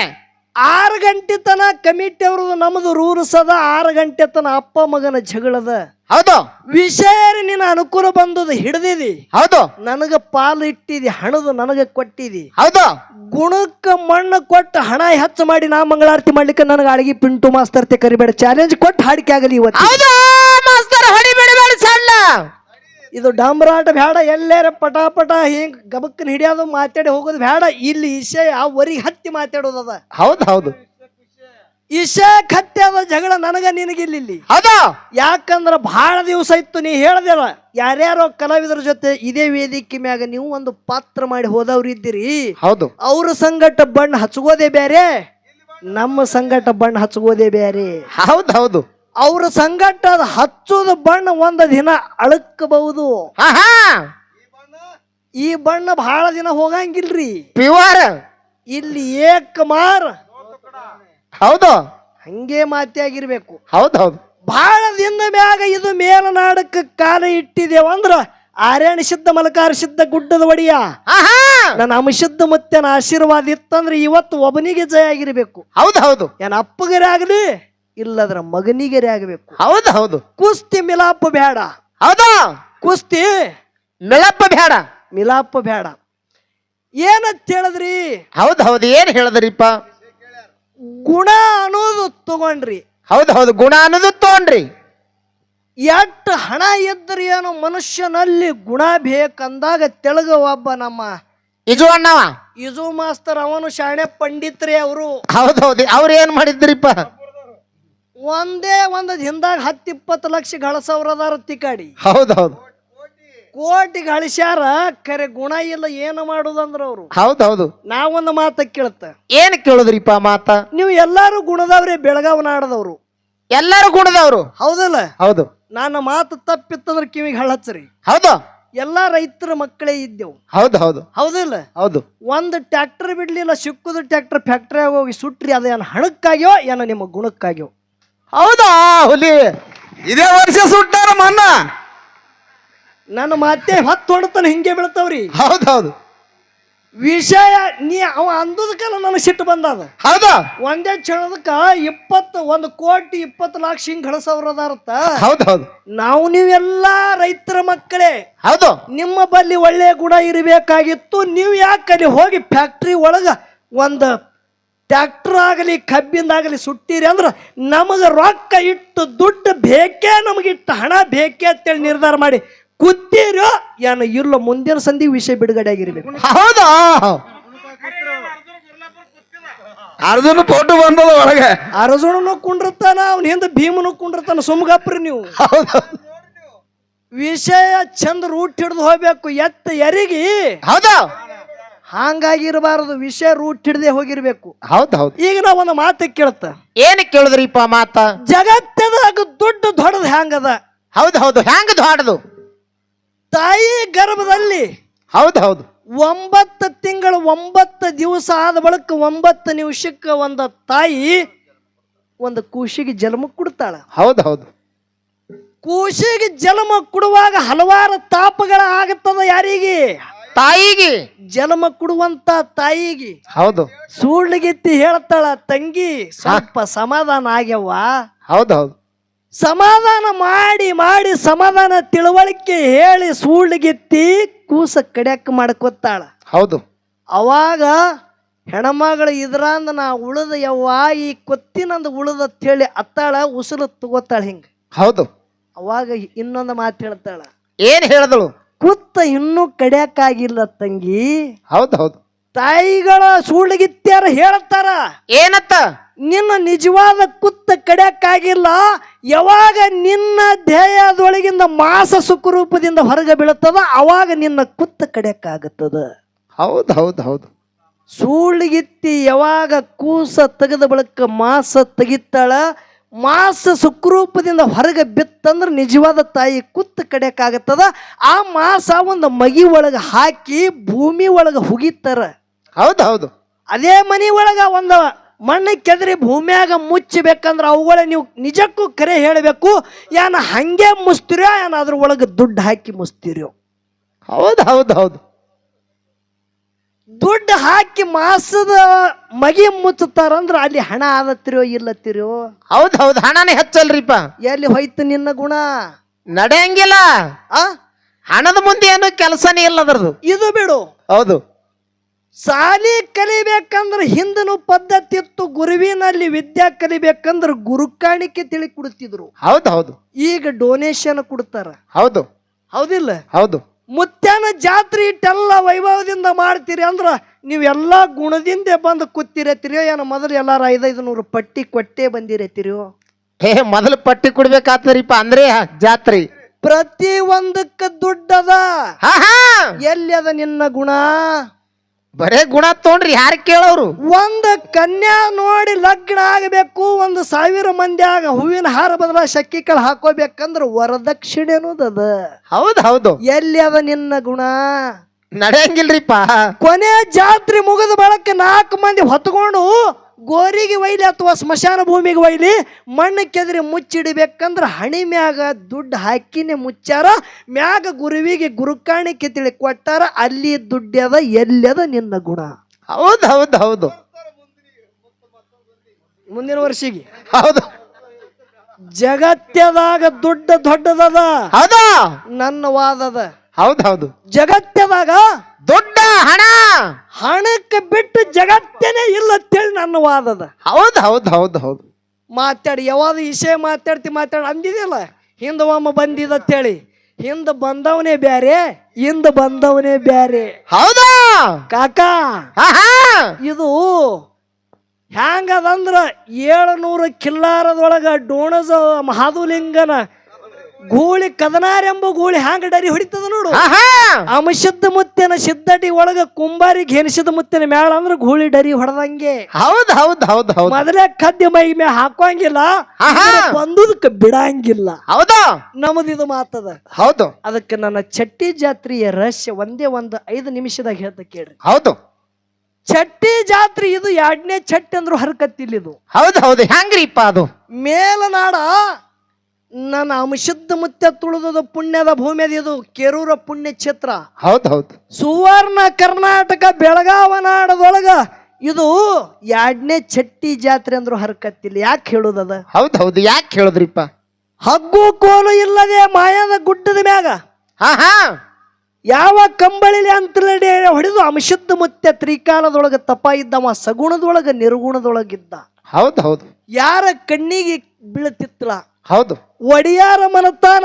6 ಗಂಟೆ ತನ ಕಮಿಟಿ ಅವ್ರದ್ದು ನಮ್ದು ರೂಲ್ಸ್ ಅದ. 6 ಗಂಟೆ ತನ ಅಪ್ಪ ಮಗನ ಜಗಳದ. ಹೌದು. ವಿಷಯ ನಿನ್ನ ಅನುಕೂಲ ಬಂದದ ಹಿಡ್ದಿದಿ. ಹೌದು. ನನಗ ಪಾಲು ಇಟ್ಟಿದಿ, ಹಣದ ನನಗ ಕೊಟ್ಟಿದಿ. ಹೌದು. ಗುಣಕ್ಕ ಮಣ್ಣು ಕೊಟ್ಟು ಹಣ ಹೆಚ್ಚು ಮಾಡಿ ನಾ ಮಂಗಳಾರತಿ ಮಾಡ್ಲಿಕ್ಕೆ ನನಗೆ ಅಳಗಿ ಪಿಂಟು ಮಾಸ್ತರ್ತೆ ಕರಿಬೇಡ ಚಾಲೆಂಜ್ ಕೊಟ್ಟು ಹಾಡಿಕೆ ಆಗಲಿ ಇವತ್ತು. ಹೌದು ಮಾಸ್ತರ್, ಹೊಡಿಬೇಡ ಸಣ್ಣ. ಇದು ಡಂಬರಾಟ ಬೇಡ, ಎಲ್ಲಾರ ಪಟಾಪಟ ಹಿಂಗ್ ಗಬಕ್ಕನ್ ಹಿಡಿಯೋದು ಮಾತಾಡಿ ಹೋಗೋದು ಬೇಡ. ಇಲ್ಲಿ ವಿಷಯ ವರಿಗೆ ಹತ್ತಿ ಮಾತಾಡೋದದ. ಹೌದು ಹೌದು ಇಶಾಕ್ ಹತ್ತಿ ಅದ ಜಗಳ ನನಗ ನಿನಗಿಲ್ಲಿ. ಹೌದಾ? ಯಾಕಂದ್ರ ಬಹಳ ದಿವಸ ಇತ್ತು ನೀ ಹೇಳ್ದೇವ, ಯಾರ್ಯಾರೋ ಕಲಾವಿದರ ಜೊತೆ ಇದೇ ವೇದಿಕೆ ಮ್ಯಾಗ ನೀವು ಒಂದು ಪಾತ್ರ ಮಾಡಿ ಹೋದವ್ರು ಇದ್ದೀರಿ. ಹೌದು. ಅವ್ರ ಸಂಗಟ ಬಣ್ಣ ಹಚ್ಕೋದೇ ಬೇರೆ, ನಮ್ಮ ಸಂಗಟ ಬಣ್ಣ ಹಚ್ಕೋದೇ ಬೇರೆ. ಹೌದು ಹೌದು. ಅವ್ರ ಸಂಗಟ ಹಚ್ಚೋದು ಬಣ್ಣ ಒಂದ ದಿನ ಅಳಕಬಹುದು. ಈ ಬಣ್ಣ ಬಹಳ ದಿನ ಹೋಗಂಗಿಲ್ರಿ. ಪ್ಯೂರ್ ಇಲ್ಲಿ ಏಕಮಾರ್. ಹೌದು. ಹಂಗೆ ಮಾತಿಯಾಗಿರ್ಬೇಕು. ಹೌದು ಹೌದು. ಬಹಳ ದಿನ ಮ್ಯಾಗ ಇದು ಮೇಲನಾಡಕ್ಕೆ ಕಾಲ ಇಟ್ಟಿದೇವಂದ್ರ ಆರ್ಯಾಣ ಸಿದ್ಧ ಮಲಕಾರ ಸಿದ್ಧ ಗುಡ್ಡದ ಒಡಿಯ ನನ್ನ ಅಂಶದ್ದ ಮುತ್ತನ ಆಶೀರ್ವಾದ ಇತ್ತಂದ್ರೆ ಇವತ್ತು ಒಬ್ಬನಿಗೆ ಜಯ ಆಗಿರ್ಬೇಕು. ಹೌದು ಹೌದು. ಏನ್ ಅಪ್ಪಗರೇ ಆಗಲಿ ಇಲ್ಲದ್ರ ಮಗನಿಗರೇ ಆಗಬೇಕು. ಹೌದು ಹೌದು. ಕುಸ್ತಿ ಮಿಲಾಪ ಬೇಡ. ಹೌದು. ಕುಸ್ತಿ ಮಿಲಾಪ ಬೇಡ, ಮಿಲಾಪ ಬೇಡ. ಏನಂತ ಹೇಳಿದ್ರಿ? ಹೌದು ಹೌದು. ಏನ್ ಹೇಳಿದ್ರಿಪ್ಪ? ಗುಣ ಅನ್ನೋದು ತಗೊಂಡ್ರಿ. ಹೌದು ಹೌದು. ಗುಣ ಅನ್ನೋದು ತಗೊಂಡ್ರಿ. ಎಷ್ಟು ಹಣ ಇದ್ರಿ ಏನೋ ಮನುಷ್ಯನಲ್ಲಿ ಗುಣ ಬೇಕಂದಾಗ ತೆಳಗ ಒಬ್ಬ ನಮ್ಮ ಇಜು ಅಣ್ಣವ ಇಜು ಮಾಸ್ತರ್, ಅವನು ಶಾಣೆ ಪಂಡಿತ್ರಿ ಅವರು. ಹೌದು ಹೌದು. ಅವ್ರು ಏನ್ ಮಾಡಿದ್ರಿಪ್ಪ? ಒಂದೇ ಒಂದು ದಿನದಾಗ 10-20 ಲಕ್ಷ ಗಳಿಸವ್ರದಾರ ತಿಕಾಡಿ. ಹೌದು ಹೌದು. ಕೋಟಿ ಗಳಿಸ್ಯಾರ, ಖರೆ ಗುಣ ಇಲ್ಲ. ಏನು ಮಾಡುದಂದ್ರ ಅವ್ರು. ಹೌದು ಹೌದು. ನಾವೊಂದು ಮಾತ ಕೇಳ್ತ, ಏನ್ ಕೇಳುದ್ರಿಪ್ಪ ಮಾತ? ನೀವು ಎಲ್ಲಾರು ಗುಣದವ್ರೆ, ಬೆಳಗಾವ್ ನಾಡದವ್ರು ಎಲ್ಲಾರು ಗುಣದವ್ರು. ಹೌದಲ್ಲ? ಹೌದು. ನನ್ನ ಮಾತು ತಪ್ಪಿತ್ತಂದ್ರ ಕಿವಿಗೆ ಹಳ್ಳಚ್ಚರಿ. ಹೌದು. ಎಲ್ಲಾ ರೈತರ ಮಕ್ಕಳೇ ಇದ್ದೆವು. ಹೌದು ಹೌದು. ಹೌದಿಲ್ಲ? ಹೌದು. ಒಂದು ಟ್ರ್ಯಾಕ್ಟರ್ ಬಿಡ್ಲಿಲ್ಲ, ಸಿಕ್ಕುದು ಟ್ರ್ಯಾಕ್ಟರ್ ಫ್ಯಾಕ್ಟ್ರಿಯಾಗ ಹೋಗಿ ಸುಟ್ರಿ. ಅದೇನು ಹಣಕ್ಕಾಗ್ಯೋ ಏನೋ ನಿಮ್ಮ ಗುಣಕ್ಕಾಗ್ಯೋ? ಹೌದಾ ಹುಲಿ? ಇದೇ ವರ್ಷ ಸುಟ್ಟಾರ ಮನ್ನ. ನನ್ನ ಮಾತೆ ಹೊತ್ತು ಹೊಡ್ತಾನೆ ಹಿಂಗೆ ಬೀಳ್ತಾವ್ರಿ. ಹೌದು ಹೌದು. ವಿಷಯ ನೀ ಅವ ಅಂದದಕ್ಕಲ್ಲ ನನಗೆ ಸಿಟ್ಟು ಬಂದದ. ಹೌದಾ? ಒಂದೇ ಕ್ಷಣದಕ್ಕ 1 ಕೋಟಿ 20 ಲಕ್ಷ ಹಿಂಗ್ ಗಳಿಸವ್ರದಾರತ್ತ. ಹೌದು ಹೌದು. ನಾವು ನೀವೆಲ್ಲಾ ರೈತರ ಮಕ್ಕಳೇ. ಹೌದು. ನಿಮ್ಮ ಬಲ್ಲಿ ಒಳ್ಳೆ ಗುಣ ಇರಬೇಕಾಗಿತ್ತು. ನೀವು ಯಾಕೆ ಅಲ್ಲಿ ಹೋಗಿ ಫ್ಯಾಕ್ಟ್ರಿ ಒಳಗ ಒಂದು ಟ್ರ್ಯಾಕ್ಟರ್ ಆಗಲಿ ಕಬ್ಬಿಂದಾಗಲಿ ಸುಟ್ಟಿರಿ ಅಂದ್ರ ನಮಗ ರೊಕ್ಕ ಇಟ್ಟು ದುಡ್ಡು ಬೇಕೇ, ನಮಗಿಟ್ಟು ಹಣ ಬೇಕೇ ಅಂತೇಳಿ ನಿರ್ಧಾರ ಮಾಡಿ ಕೂತೀರೋ ಏನು ಇಲ್ಲ. ಮುಂದಿನ ಸಂಧಿ ವಿಷಯ ಬಿಡುಗಡೆ ಆಗಿರ್ಬೇಕು. ಹೌದಾ? ಅರ್ಜುನ ಫೋಟೋ ಬಂದದ ಒಳಗೆ. ಅರ್ಜುನನು ಕುಂಡಿರ್ತಾನ, ಅವನ ಹಿಂದೆ ಭೀಮನು ಕುಂಡಿರ್ತಾನ. ಸುಮ್ಗಪ್ರಿ ನೀವು. ಹೌದು. ವಿಷಯ ಚಂದ ರೂಟ್ ಹಿಡಿದು ಹೋಗ್ಬೇಕು. ಎತ್ತ ಎರಿಗಿ. ಹೌದಾ? ಹಂಗಾಗಿರಬಾರದು. ವಿಷಯ ರೂಟ್ ಹಿಡ್ದೆ ಹೋಗಿರ್ಬೇಕು. ಹೌದು ಹೌದು. ಈಗ ನಾವ್ ಒಂದು ಮಾತು ಕೇಳ್ತ, ಏನ್ ಕೇಳುದ್ರಿಪ್ಪ ಮಾತ? ಜಗತ್ತದಾಗ ದುಡ್ಡು ದೊಡ್ಡದು ಹ್ಯಾಂಗದ? ಹೌದು ಹೌದು. ಹ್ಯಾಂಗ ದೊಡ್ಡದು? ತಾಯಿ ಗರ್ಭದಲ್ಲಿ ಹೌದು ಹೌದು. 9 ತಿಂಗಳು 9 ದಿವಸ ಆದ ಬಳಿಕ 9 ನಿಮಿಷಕ್ಕೆ ಒಂದು ತಾಯಿ ಒಂದು ಕೂಸಿಗೆ ಜನ್ಮ ಕೊಡ್ತಾಳ. ಹೌದು ಹೌದು. ಕೂಸಿಗೆ ಜನ್ಮ ಕೊಡುವಾಗ ಹಲವಾರು ತಾಪಗಳ ಆಗತ್ತದ. ಯಾರಿಗೆ? ತಾಯಿಗೆ. ಜನ್ಮ ಕೊಡುವಂತ ತಾಯಿಗೆ. ಹೌದು. ಸುಳ್ಳಿಗೆತ್ತಿ ಹೇಳ್ತಾಳ, ತಂಗಿ ಸ್ವಲ್ಪ ಸಮಾಧಾನ ಆಗ್ಯವ್ವ. ಹೌದು ಹೌದು. ಸಮಾಧಾನ ಮಾಡಿ ಮಾಡಿ ಸಮಾಧಾನ ತಿಳುವಳಿಕೆ ಹೇಳಿ ಸುಳ್ಳಿಗೆತ್ತಿ ಕೂಸ ಕಡ್ಯಾಕ ಮಾಡ್ಕೊತಾಳ. ಹೌದು. ಅವಾಗ ಹೆಣ್ಮಗಳು ಇದ್ರಂದ ನಾ ಉಳಿದ ಯವ್ವ, ಈ ಕೊತ್ತಿನಂದು ಉಳಿದ ಹೇಳಿ ಅತ್ತಾಳ, ಉಸುಲು ತಗೋತಾಳ ಹಿಂಗ. ಹೌದು. ಅವಾಗ ಇನ್ನೊಂದು ಮಾತು ಹೇಳ್ತಾಳ. ಏನ್ ಹೇಳಿದಳು? ಕುತ್ತ ಇನ್ನೂ ಕಡ್ಯಾಕಾಗಿಲ್ಲ ತಂಗಿ. ಹೌದು ಹೌದು. ತಾಯಿಗಳ ಸುಳ್ಳಿಗಿತ್ಯಾರ ಹೇಳ್ತಾರ, ಏನತ್ತ? ನಿನ್ನ ನಿಜವಾದ ಕುತ್ತ ಕಡ್ಯಾಕಾಗಿಲ್ಲ. ಯಾವಾಗ ನಿನ್ನ ದೇಹದೊಳಗಿಂದ ಮಾಸ ಸುಖರೂಪದಿಂದ ಹೊರಗೆ ಬೀಳುತ್ತದ ಅವಾಗ ನಿನ್ನ ಕುತ್ತ ಕಡ್ಯಾಕಾಗುತ್ತದ. ಹೌದು ಹೌದು ಹೌದು. ಸುಳ್ಳಿಗಿತ್ತಿ ಯಾವಾಗ ಕೂಸ ತೆಗೆದ ಬಳಿಕ ಮಾಸ ತೆಗಿತಾಳ, ಮಾಸ ಸುಖರೂಪದಿಂದ ಹೊರಗೆ ಬಿತ್ತಂದ್ರ ನಿಜವಾದ ತಾಯಿ ಕುತ್ತ ಕಡ್ಯಾಕಾಗತ್ತದ. ಆ ಮಾಸ ಒಂದು ಮಗಿ ಒಳಗೆ ಹಾಕಿ ಭೂಮಿ ಒಳಗೆ ಹುಗಿತಾರ. ಹೌದು ಹೌದು. ಅದೇ ಮನಿ ಒಳಗ ಒಂದು ಮಣ್ಣು ಕೆದರಿ ಭೂಮಿಯಾಗ ಮುಚ್ಚಬೇಕಂದ್ರ ಅವುಗಳ ನೀವು ನಿಜಕ್ಕೂ ಕರೆ ಹೇಳಬೇಕು. ಏನ ಹಂಗೆ ಮುಸ್ತಿರೋ ಏನ ಅದ್ರ ಒಳಗೆ ದುಡ್ಡು ಹಾಕಿ ಮುಸ್ತಿರೋ? ಹೌದು ಹೌದು ಹೌದು. ದುಡ್ಡು ಹಾಕಿ ಮಾಸದ ಮಗಿ ಮುಚ್ಚತಾರಂದ್ರ ಅಲ್ಲಿ ಹಣ ಆದತ್ತಿರೋ ಇಲ್ಲತ್ತಿರೋ? ಹೌದು ಹೌದು. ಹಣನೇ ಹೆಚ್ಚಲ್ರಿಪ್ಪ. ಎಲ್ಲಿ ಹೋಯ್ತು ನಿನ್ನ ಗುಣ? ನಡೆಯಂಗಿಲ್ಲ. ಹಣದ ಮುಂದೆ ಏನು ಕೆಲಸನೇ ಇಲ್ಲ ಅದ್ರದ್ದು. ಇದು ಬಿಡು. ಹೌದು. ಸಾಲಿ ಕಲಿಬೇಕಂದ್ರ ಹಿಂದನು ಪದ್ಧತಿ ಇತ್ತು. ಗುರುವಿನಲ್ಲಿ ವಿದ್ಯಾ ಕಲಿಬೇಕಂದ್ರ ಗುರುಕಾಣಿಕೆ ತಿಳಿ ಕೊಡುತ್ತಿದ್ರು. ಹೌದು ಹೌದು. ಈಗ ಡೊನೇಷನ್ ಕೊಡ್ತಾರ. ಹೌದು. ಹೌದಿಲ್ಲ? ಹೌದು. ಮುತ್ಯಾನ ಜಾತ್ರೆ ಇಟ್ಟೆಲ್ಲ ವೈಭವದಿಂದ ಮಾಡ್ತೀರಿ ಅಂದ್ರ ನೀವೆಲ್ಲ ಗುಣದಿಂದ ಬಂದು ಕೂತಿರತ್ತೀರಿಯೋ ಏನೋ ಮೊದಲು ಎಲ್ಲಾರ 500 ಪಟ್ಟಿ ಕೊಟ್ಟೆ ಬಂದಿರತ್ತೀರಿಯೋ? ಮೊದಲು ಪಟ್ಟಿ ಕೊಡ್ಬೇಕಾಗ್ತದ್ರಿಪ್ಪ ಅಂದ್ರೆ ಜಾತ್ರಿ. ಪ್ರತಿ ಒಂದಕ್ಕ ದುಡ್ಡದ. ಹಾ ಹಾ ಎಲ್ಲಿ ಅದ ನಿನ್ನ ಗುಣ? ಬರೇ ಗುಣ ತೊಗೊಂಡ್ರಿ ಯಾರು ಕೇಳೋರು? ಒಂದು ಕನ್ಯಾ ನೋಡಿ ಲಗ್ನ ಆಗಬೇಕು, 1000 ಮಂದಿಯಾಗ ಹೂವಿನ ಹಾರ ಬದಲ ಶಕ್ಕಿ ಕಾಳು ಹಾಕೋಬೇಕಂದ್ರ ವರದಕ್ಷಿಣೆ ಅನ್ನೋದದ. ಹೌದು ಹೌದು. ಎಲ್ಲಿ ಅದ ನಿನ್ನ ಗುಣ? ನಡೆಯಂಗಿಲ್ರಿಪ್ಪ. ಕೊನೆ ಜಾತ್ರೆ ಮುಗಿದ ಬಳಕ 4 ಮಂದಿ ಹೊತ್ಕೊಂಡು ಗೋರಿಗೆ ಒಯ್ಲಿ ಅಥವಾ ಸ್ಮಶಾನ ಭೂಮಿಗೆ ಒಯ್ಲಿ, ಮಣ್ಣು ಕೆದರಿ ಮುಚ್ಚಿಡ್ಬೇಕಂದ್ರ ಹಣಿ ಮ್ಯಾಗ ದುಡ್ಡು ಹಾಕಿನೇ ಮುಚ್ಚಾರ. ಮ್ಯಾಗ ಗುರುವಿಗೆ ಗುರುಕಾಣಿಕೆ ತಿಳಿ ಕೊಟ್ಟಾರ. ಅಲ್ಲಿ ದುಡ್ಡದ. ಎಲ್ಲದ ನಿನ್ನ ಗುಣ? ಹೌದು ಹೌದು ಹೌದು. ಮುಂದಿನ ವರ್ಷಿಗೆ ಹೌದು. ಜಗತ್ಯದಾಗ ದುಡ್ಡು ದೊಡ್ಡದದ. ಹೌದು. ನನ್ನ ವಾದದ. ಹೌದು ಹೌದು. ಜಗತ್ಯದಾಗ ದೊಡ್ಡ ಹಣ ಹಣಕ್ಕೆ ಬಿಟ್ಟು ಜಗತ್ತೇನೆ ಇಲ್ಲ ಅಂತೇಳಿ ನನ್ನ ವಾದದ. ಹೌದು ಹೌದು ಹೌದು ಹೌದು. ಮಾತಾಡಿ ಯಾವಾಗ ವಿಷಯ ಮಾತಾಡಿ ಅಂದಿದಿಲ್ಲ, ಹಿಂದ ಒಮ್ಮ ಬಂದಿದ ಅಂತೇಳಿ. ಹಿಂದ ಬಂದವನೇ ಬ್ಯಾರೆ, ಹಿಂದ ಬಂದವನೇ ಬ್ಯಾರೆ. ಹೌದಾ ಕಾಕಾ? ಇದು ಹ್ಯಾಂಗದಂದ್ರ 700 ಕಿಲ್ಲಾರದೊಳಗ ಡೋಣಜ ಮಹಾದುಲಿಂಗನ ಗೂಳಿ ಕದನಾರೆಂಬ ಗೂಳಿ ಹ್ಯಾಂಗ ಡರಿ ಹೊಡಿತದ ನೋಡು. ಅಂಶದ ಮುತ್ತಿನ ಸಿದ್ದಟಿ ಒಳಗ ಕುಂಬಾರಿಗೆ ಹೆಣಿಸಿದ ಮುತ್ತಿನ ಮ್ಯಾಳ ಅಂದ್ರ ಗೂಳಿ ಡರಿ ಹೊಡೆದಂಗೆ. ಹೌದು ಹೌದು ಹೌದು ಹೌದು. ಮೊದಲೇ ಕದ್ದಿ ಮೈ ಮೇ ಹಾಕಂಗಿಲ್ಲ, ಬಂದುದಕ್ಕೆ ಬಿಡಂಗಿಲ್ಲ. ಹೌದಾ? ನಮ್ಮದಿದು ಮಾತದ. ಹೌದು. ಅದಕ್ಕೆ ನನ್ನ ಚಟ್ಟಿ ಜಾತ್ರೆಯ ರಹಸ್ಯ ಒಂದೇ 5 ನಿಮಿಷದಾಗ ಹೇಳ್ತ ಕೇಳ್ರಿ. ಹೌದು. ಚಟ್ಟಿ ಜಾತ್ರೆ ಇದು 2ನೇ ಚಟ್ಟಿ ಅಂದ್ರು ಹರಕತ್ತಿಲ್ಲ ಇದು. ಹೌದು ಹೌದು. ಹೆಂಗ್ರಿಪ್ಪ ಅದು? ಮೇಲನಾಡ ನನ್ನ ಅಂಶದ ಮುತ್ಯ ತುಳಿದ ಪುಣ್ಯದ ಭೂಮಿ ಅದು. ಇದು ಕೆರೂರ ಪುಣ್ಯ ಕ್ಷೇತ್ರ. ಹೌದು ಹೌದು. ಸುವರ್ಣ ಕರ್ನಾಟಕ ಬೆಳಗಾವ ನಾಡದೊಳಗ ಇದು 2ನೇ ಚಟ್ಟಿ ಜಾತ್ರೆ ಅಂದ್ರು ಹರಕತ್ತಿಲ್ಲ. ಯಾಕೆ ಹೇಳುದದ? ಹೌದು ಹೌದು. ಯಾಕೆ ಹೇಳುದ್ರಿಪ್ಪ? ಹಗ್ಗು ಕೋಲು ಇಲ್ಲದೆ ಮಾಯದ ಗುಡ್ಡದ ಮ್ಯಾಗ ಯಾವ ಕಂಬಳಿಲಿ ಅಂತಲೇ ಹೊಡೆದು ಅಂಶದ ಮುತ್ಯ ತ್ರಿಕಾಲದೊಳಗ ತಪ ಇದ್ದವ, ಸಗುಣದೊಳಗ ನಿರ್ಗುಣದೊಳಗಿದ್ದ. ಹೌದು ಹೌದು. ಯಾರ ಕಣ್ಣಿಗೆ ಬೀಳತಿತ್ತಲ ಹೌದು. ಒಡಿಯಾರ ಮನತಾನ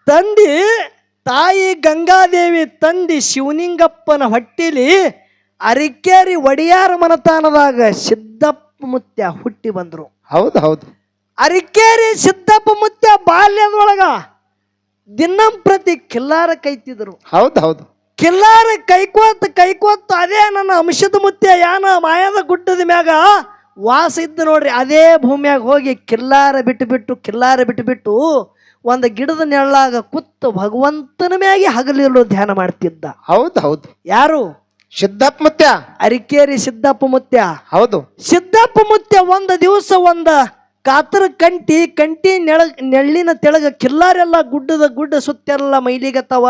ತಂದಿ ತಾಯಿ ಗಂಗಾದೇವಿ ತಂದಿ ಶಿವನಿಂಗಪ್ಪನ ಹೊಟ್ಟಿಲಿ ಅರಿಕೇರಿ ಒಡಿಯಾರ ಮನತಾನದಾಗ ಸಿದ್ದಪ್ಪ ಮುತ್ಯ ಹುಟ್ಟಿ ಬಂದ್ರು. ಹೌದು ಹೌದು. ಅರಿಕೇರಿ ಸಿದ್ದಪ್ಪ ಮುತ್ಯ ಬಾಲ್ಯದೊಳಗ ದಿನಂಪ್ರತಿ ಕಿಲ್ಲಾರ ಕೈತಿದ್ರು. ಹೌದು ಹೌದು. ಕಿಲ್ಲಾರ ಕೈಕೋತ್ ಅದೇ ನನ್ನ ಅಂಶದ ಮುತ್ಯ ಯಾನ ಮಾಯದ ಗುಡ್ಡದ ಮ್ಯಾಗ ವಾಸ ಇದ್ದು ನೋಡ್ರಿ. ಅದೇ ಭೂಮಿಯಾಗ ಹೋಗಿ ಕಿಲ್ಲಾರ ಬಿಟ್ಟು ಒಂದು ಗಿಡದ ನೆರಳಾಗ ಕುತ್ತು ಭಗವಂತನ ಮ್ಯಾಗೆ ಹಗಲಿರಲು ಧ್ಯಾನ ಮಾಡ್ತಿದ್ದ. ಹೌದು ಹೌದು. ಯಾರು? ಸಿದ್ದಪ್ಪ ಮುತ್ಯ. ಅರಿಕೇರಿ ಸಿದ್ದಪ್ಪ ಮುತ್ಯ. ಹೌದು. ಸಿದ್ದಪ್ಪ ಮುತ್ಯ ಒಂದು ದಿವಸ ಕಾತರ ಕಂಟಿ ನೆಳ್ಳಿನ ತೆಳಗ ಕಿಲ್ಲಾರೆಲ್ಲ ಗುಡ್ಡ ಸುತ್ತೆಲ್ಲ ಮೈಲಿಗತ್ತವ.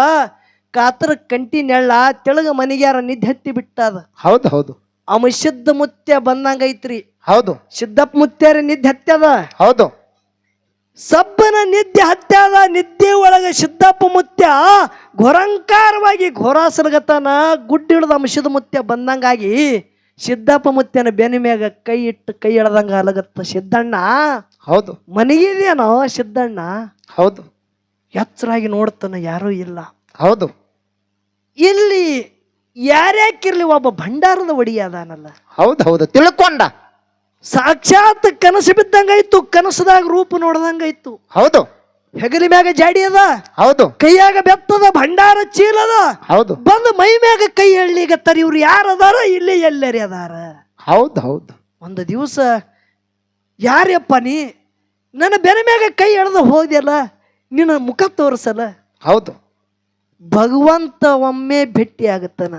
ಕಾತರ ಕಂಟಿ ನೆಳ್ಳ ತೆಳಗ ಮನಿಗ್ಯಾರ ನಿದ್ದೆ ಹತ್ತಿ ಬಿಟ್ಟದ. ಹೌದು ಹೌದು. ಅಂಶದ ಮುತ್ಯ ಬಂದಂಗೈತ್ರಿ. ಹೌದು. ಸಿದ್ದಪ್ಪ ಮುತ್ಯಾರ ನಿದ್ದೆ ಹತ್ಯದ. ಹೌದು. ಸಬ್ಬನ ನಿದ್ದೆ ಹತ್ಯದ. ನಿದ್ದೆ ಒಳಗ ಸಿದ್ದಪ್ಪ ಮುತ್ಯ ಘೋರಂಕಾರವಾಗಿ ಘೋರಾಸನಗತನ ಗುಡ್ಡ ಹಿಡಿದ ಅಂಶದ ಮುತ್ಯ ಬಂದಂಗಾಗಿ ಸಿದ್ದಪ್ಪ ಮುತ್ಯನ ಬೆನ್ನ ಮ್ಯಾಗ ಕೈ ಇಟ್ಟು ಕೈ ಎಳ್ದಂಗ ಅಲಗತ್ತ. ಸಿದ್ದಣ್ಣ. ಹೌದು. ಮನೆಗಿದೇನೋ ಸಿದ್ದಣ್ಣ. ಹೌದು. ಎಚ್ಚರಾಗಿ ನೋಡ್ತಾನ, ಯಾರೂ ಇಲ್ಲ. ಹೌದು. ಇಲ್ಲಿ ಯಾರ್ಯಾಕಿರ್ಲಿ ಒಬ್ಬ ಭಂಡಾರದ ಒಡಿಯ ಅದಾನಲ್ಲ. ಹೌದು ಹೌದು. ತಿಳ್ಕೊಂಡ. ಸಾಕ್ಷಾತ್ ಕನಸು ಬಿದ್ದಂಗಾಯ್ತು, ಕನಸದಾಗ ರೂಪ ನೋಡ್ದಂಗಾಯ್ತು. ಹೌದು. ಹೆಗಲಿ ಮ್ಯಾಗ ಜಾಡಿ ಅದ. ಹೌದು. ಕೈಯಾಗ ಬೆತ್ತದ, ಭಂಡಾರ ಚೀಲದ. ಹೌದು. ಬಂದು ಮೈ ಮ್ಯಾಗ ಕೈ ಎಳ್ಳಿಗತ್ತಾರ. ಇವ್ರು ಯಾರು ಅದಾರ, ಇಲ್ಲಿ ಎಲ್ಲರಿ ಅದಾರ. ಹೌದು ಹೌದು. ಒಂದು ದಿವಸ ಯಾರ್ಯಪ್ಪ ನೀ ನನ್ನ ಬೆನ್ನ ಮ್ಯಾಗ ಕೈ ಎಳ್ದು ಹೋದ್ಯಲ್ಲ, ನಿನ್ನ ಮುಖ ತೋರಿಸಲ್ಲ. ಹೌದು. ಭಗವಂತ ಒಮ್ಮೆ ಭೇಟಿ ಆಗತ್ತಾನ.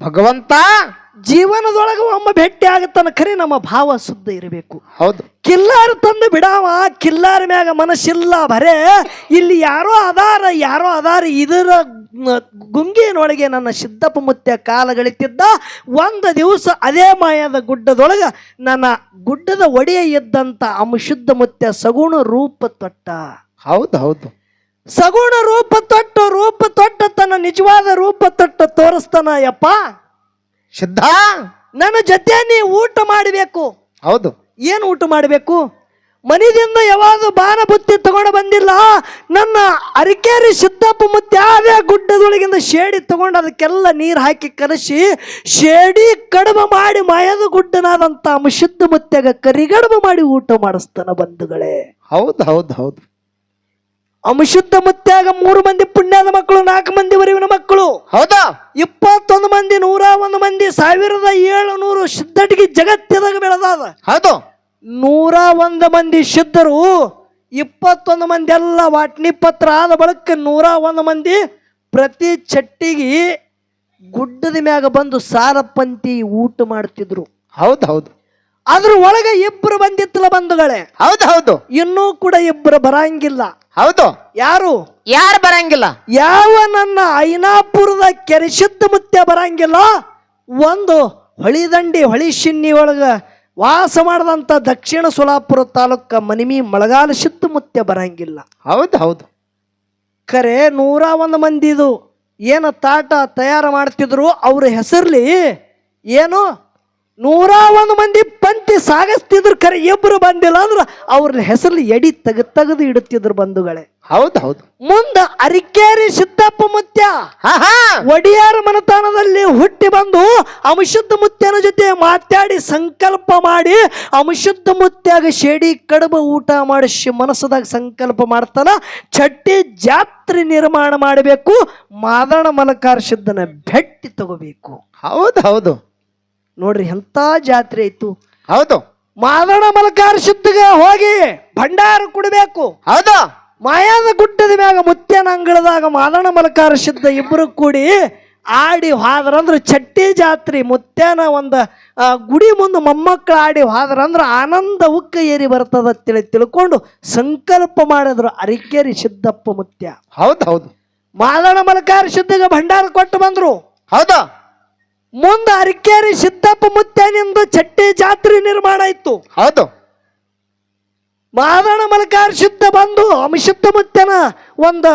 ಭಗವಂತ ಜೀವನದೊಳಗ ಒಮ್ಮೆ ಭೇಟಿ ಆಗತ್ತಾನ. ಖರೆ ನಮ್ಮ ಭಾವ ಶುದ್ಧ ಇರಬೇಕು. ಹೌದು. ಕಿಲ್ಲಾರ ತಂದು ಬಿಡಾವ. ಕಿಲ್ಲಾರ ಮ್ಯಾಗ ಮನಸ್ಸಿಲ್ಲ, ಬರೇ ಇಲ್ಲಿ ಯಾರೋ ಅದಾರ. ಇದರ ಗುಂಗಿನೊಳಗೆ ನನ್ನ ಸಿದ್ದಪ್ಪ ಮುತ್ಯ ಕಾಲಗಳಿತಿದ್ದ. ಒಂದು ದಿವಸ ಅದೇ ಮಾಯದ ಗುಡ್ಡದೊಳಗ ನನ್ನ ಗುಡ್ಡದ ಒಡೆಯ ಇದ್ದಂತ ಅಂಶುದ್ಧ ಮುತ್ಯ ಸಗುಣ ರೂಪ ತೊಟ್ಟ. ಹೌದು ಹೌದು. ಸಗುಣ ರೂಪ ತೊಟ್ಟ ತನ್ನ ನಿಜವಾದ ರೂಪ ತೊಟ್ಟ ತೋರಿಸ್ತಾನ. ಯಪ್ಪ ಸಿದ್ಧ, ನನ್ನ ಜೊತೆ ನೀ ಊಟ ಮಾಡಬೇಕು. ಹೌದು. ಏನು ಊಟ ಮಾಡಬೇಕು? ಮನಿದಿಂದ ಯಾವಾಗ ಬಾಣ ಬುತ್ತಿ ತಗೊಂಡು ಬಂದಿಲ್ಲ. ನನ್ನ ಅರಿಕೇರಿ ಸಿದ್ದಪ್ಪ ಮುತ್ಯ ಅದೇ ಗುಡ್ಡದೊಳಗಿಂದ ಶೇಡಿ ತಗೊಂಡು ಅದಕ್ಕೆಲ್ಲ ನೀರು ಹಾಕಿ ಕಲಸಿ ಶೇಡಿ ಕಡುಬು ಮಾಡಿ ಮಾಯದ ಗುಡ್ಡನಾದಂತ ಅಮಶುದ್ಧ ಮುತ್ಯಾಗ ಕರಿಗಡುಬು ಮಾಡಿ ಊಟ ಮಾಡಿಸ್ತಾನ ಬಂಧುಗಳೇ. ಹೌದು ಹೌದು ಹೌದು. ಅಮಶುದ್ಧ ಮುತ್ಯಾಗ 3 ಮಂದಿ ಪುಣ್ಯದ ಮಕ್ಕಳು, 4 ಮಂದಿ ವರಿವಿನ ಮಕ್ಕಳು, ಹೌದಾ 21 ಮಂದಿ, 101 ಮಂದಿ, 1700 ಸಿದ್ಧಟಿಗೆ ಜಗತ್ತಿದಾಗ ಬೆಳೆದಾದ. ಹೌದು 101 ಮಂದಿ ಸಿದ್ಧರು, 21 ಮಂದಿ ಎಲ್ಲ ವಾಟ್ನಿ ಪತ್ರ ಆದ ಬಳಿಕ 101 ಮಂದಿ ಪ್ರತಿ ಚಟ್ಟಿಗೆ ಗುಡ್ಡದ ಮ್ಯಾಗ ಬಂದು ಸಾರಪಂತಿ ಊಟ ಮಾಡ್ತಿದ್ರು. ಹೌದು ಹೌದು. ಅದ್ರ ಒಳಗೆ 2 ಬಂದಿತ್ತಲ್ಲ ಬಂಧುಗಳೇ. ಹೌದು ಹೌದು. ಇನ್ನೂ ಕೂಡ 2 ಬರಂಗಿಲ್ಲ. ಹೌದು. ಯಾರು ಬರಂಗಿಲ್ಲ? ಯಾವ ನನ್ನ ಐನಾಪುರದ ಕೆರೆಸಿದ್ದ ಮುತ್ಯ ಬರಂಗಿಲ್ಲ. ಒಂದು ಹೊಳಿದಂಡಿ ಹೊಳಿಶಿನ್ನಿ ಒಳಗ ವಾಸ ಮಾಡದಂತ ದಕ್ಷಿಣ ಸೋಲಾಪುರ ತಾಲೂಕ ಮನಿಮಿ ಮಳಗಾಲ ಸಿದ್ದ ಮುತ್ಯ ಬರಂಗಿಲ್ಲ. ಹೌದು ಹೌದು. ಖರೆ 101 ಮಂದಿದು ಏನು ತಾಟ ತಯಾರು ಮಾಡ್ತಿದ್ರು ಅವ್ರ ಹೆಸರ್ಲಿ ಏನು 101 ಮಂದಿ ಪಂಕ್ತಿ ಸಾಗಿಸ್ತಿದ್ರು. ಖರೆ 2 ಬಂದಿಲ್ಲ ಅಂದ್ರ ಅವ್ರ ಹೆಸರಲ್ಲಿ ಎಡಿ ತೆಗೆದು ಇಡುತ್ತಿದ್ರು ಬಂಧುಗಳೇ. ಹೌದು ಹೌದು. ಮುಂದ ಅರಿಕೇರಿ ಸಿದ್ದಪ್ಪ ಮುತ್ಯ ಒಡಿಯಾರ ಮನತಾಣದಲ್ಲಿ ಹುಟ್ಟಿ ಬಂದು ಅಮಶುದ್ಧ ಮುತ್ಯನ ಜೊತೆ ಮಾತಾಡಿ ಸಂಕಲ್ಪ ಮಾಡಿ ಅಮಶುದ್ಧ ಮುತ್ಯಾಗ ಶೇಡಿ ಕಡುಬು ಊಟ ಮಾಡಿಸಿ ಮನಸ್ಸದಾಗ ಸಂಕಲ್ಪ ಮಾಡ್ತಾನ, ಚಟ್ಟಿ ಜಾತ್ರೆ ನಿರ್ಮಾಣ ಮಾಡಬೇಕು, ಮಾದಣ ಮಲಕಾರ ಸಿದ್ಧನ ಭೇಟಿ ತಗೋಬೇಕು. ಹೌದು ಹೌದು. ನೋಡ್ರಿ ಎಂತ ಜಾತ್ರೆ ಇತ್ತು. ಹೌದು. ಮಾದಣ ಮಲಕಾರ ಸಿದ್ಧಗ ಹೋಗಿ ಭಂಡಾರ ಕುಡಬೇಕು. ಹೌದು. ಮಾಯಾದ ಗುಡ್ಡದ ಮ್ಯಾಗ ಮುತ್ಯನ ಅಂಗಳದಾಗ ಮಾದಣ ಮಲಕಾರ ಸಿದ್ಧ 2 ಕೂಡಿ ಆಡಿ ಹೋದ್ರಂದ್ರೆ ಚಟ್ಟಿ ಜಾತ್ರೆ ಮುತ್ಯನ ಒಂದು ಗುಡಿ ಮುಂದೆ ಮೊಮ್ಮಕ್ಕಳು ಆಡಿ ಹೋದ್ರಂದ್ರೆ ಆನಂದ ಉಕ್ಕ ಏರಿ ಬರ್ತದ ತಿಳ್ಕೊಂಡು ಸಂಕಲ್ಪ ಮಾಡಿದ್ರು ಅರಿಕೇರಿ ಸಿದ್ದಪ್ಪ ಮುತ್ಯ. ಹೌದು ಹೌದು. ಮಾದಣ ಮಲಕಾರ ಸಿದ್ಧಗ ಭಂಡಾರ ಕೊಟ್ಟು ಬಂದ್ರು. ಹೌದು. ಮುಂದೆ ಅರಿಕೇರಿ ಸಿದ್ದಪ್ಪ ಮುತ್ಯನಿಂದ ಚಟ್ಟಿ ಜಾತ್ರೆ ನಿರ್ಮಾಣ ಇತ್ತು. ಹೌದು. ಮಾದಣ ಮಲಕಾರ ಸಿದ್ಧ ಬಂದು ಅಮಶುದ್ಧ ಮುತ್ಯನ ಒಂದು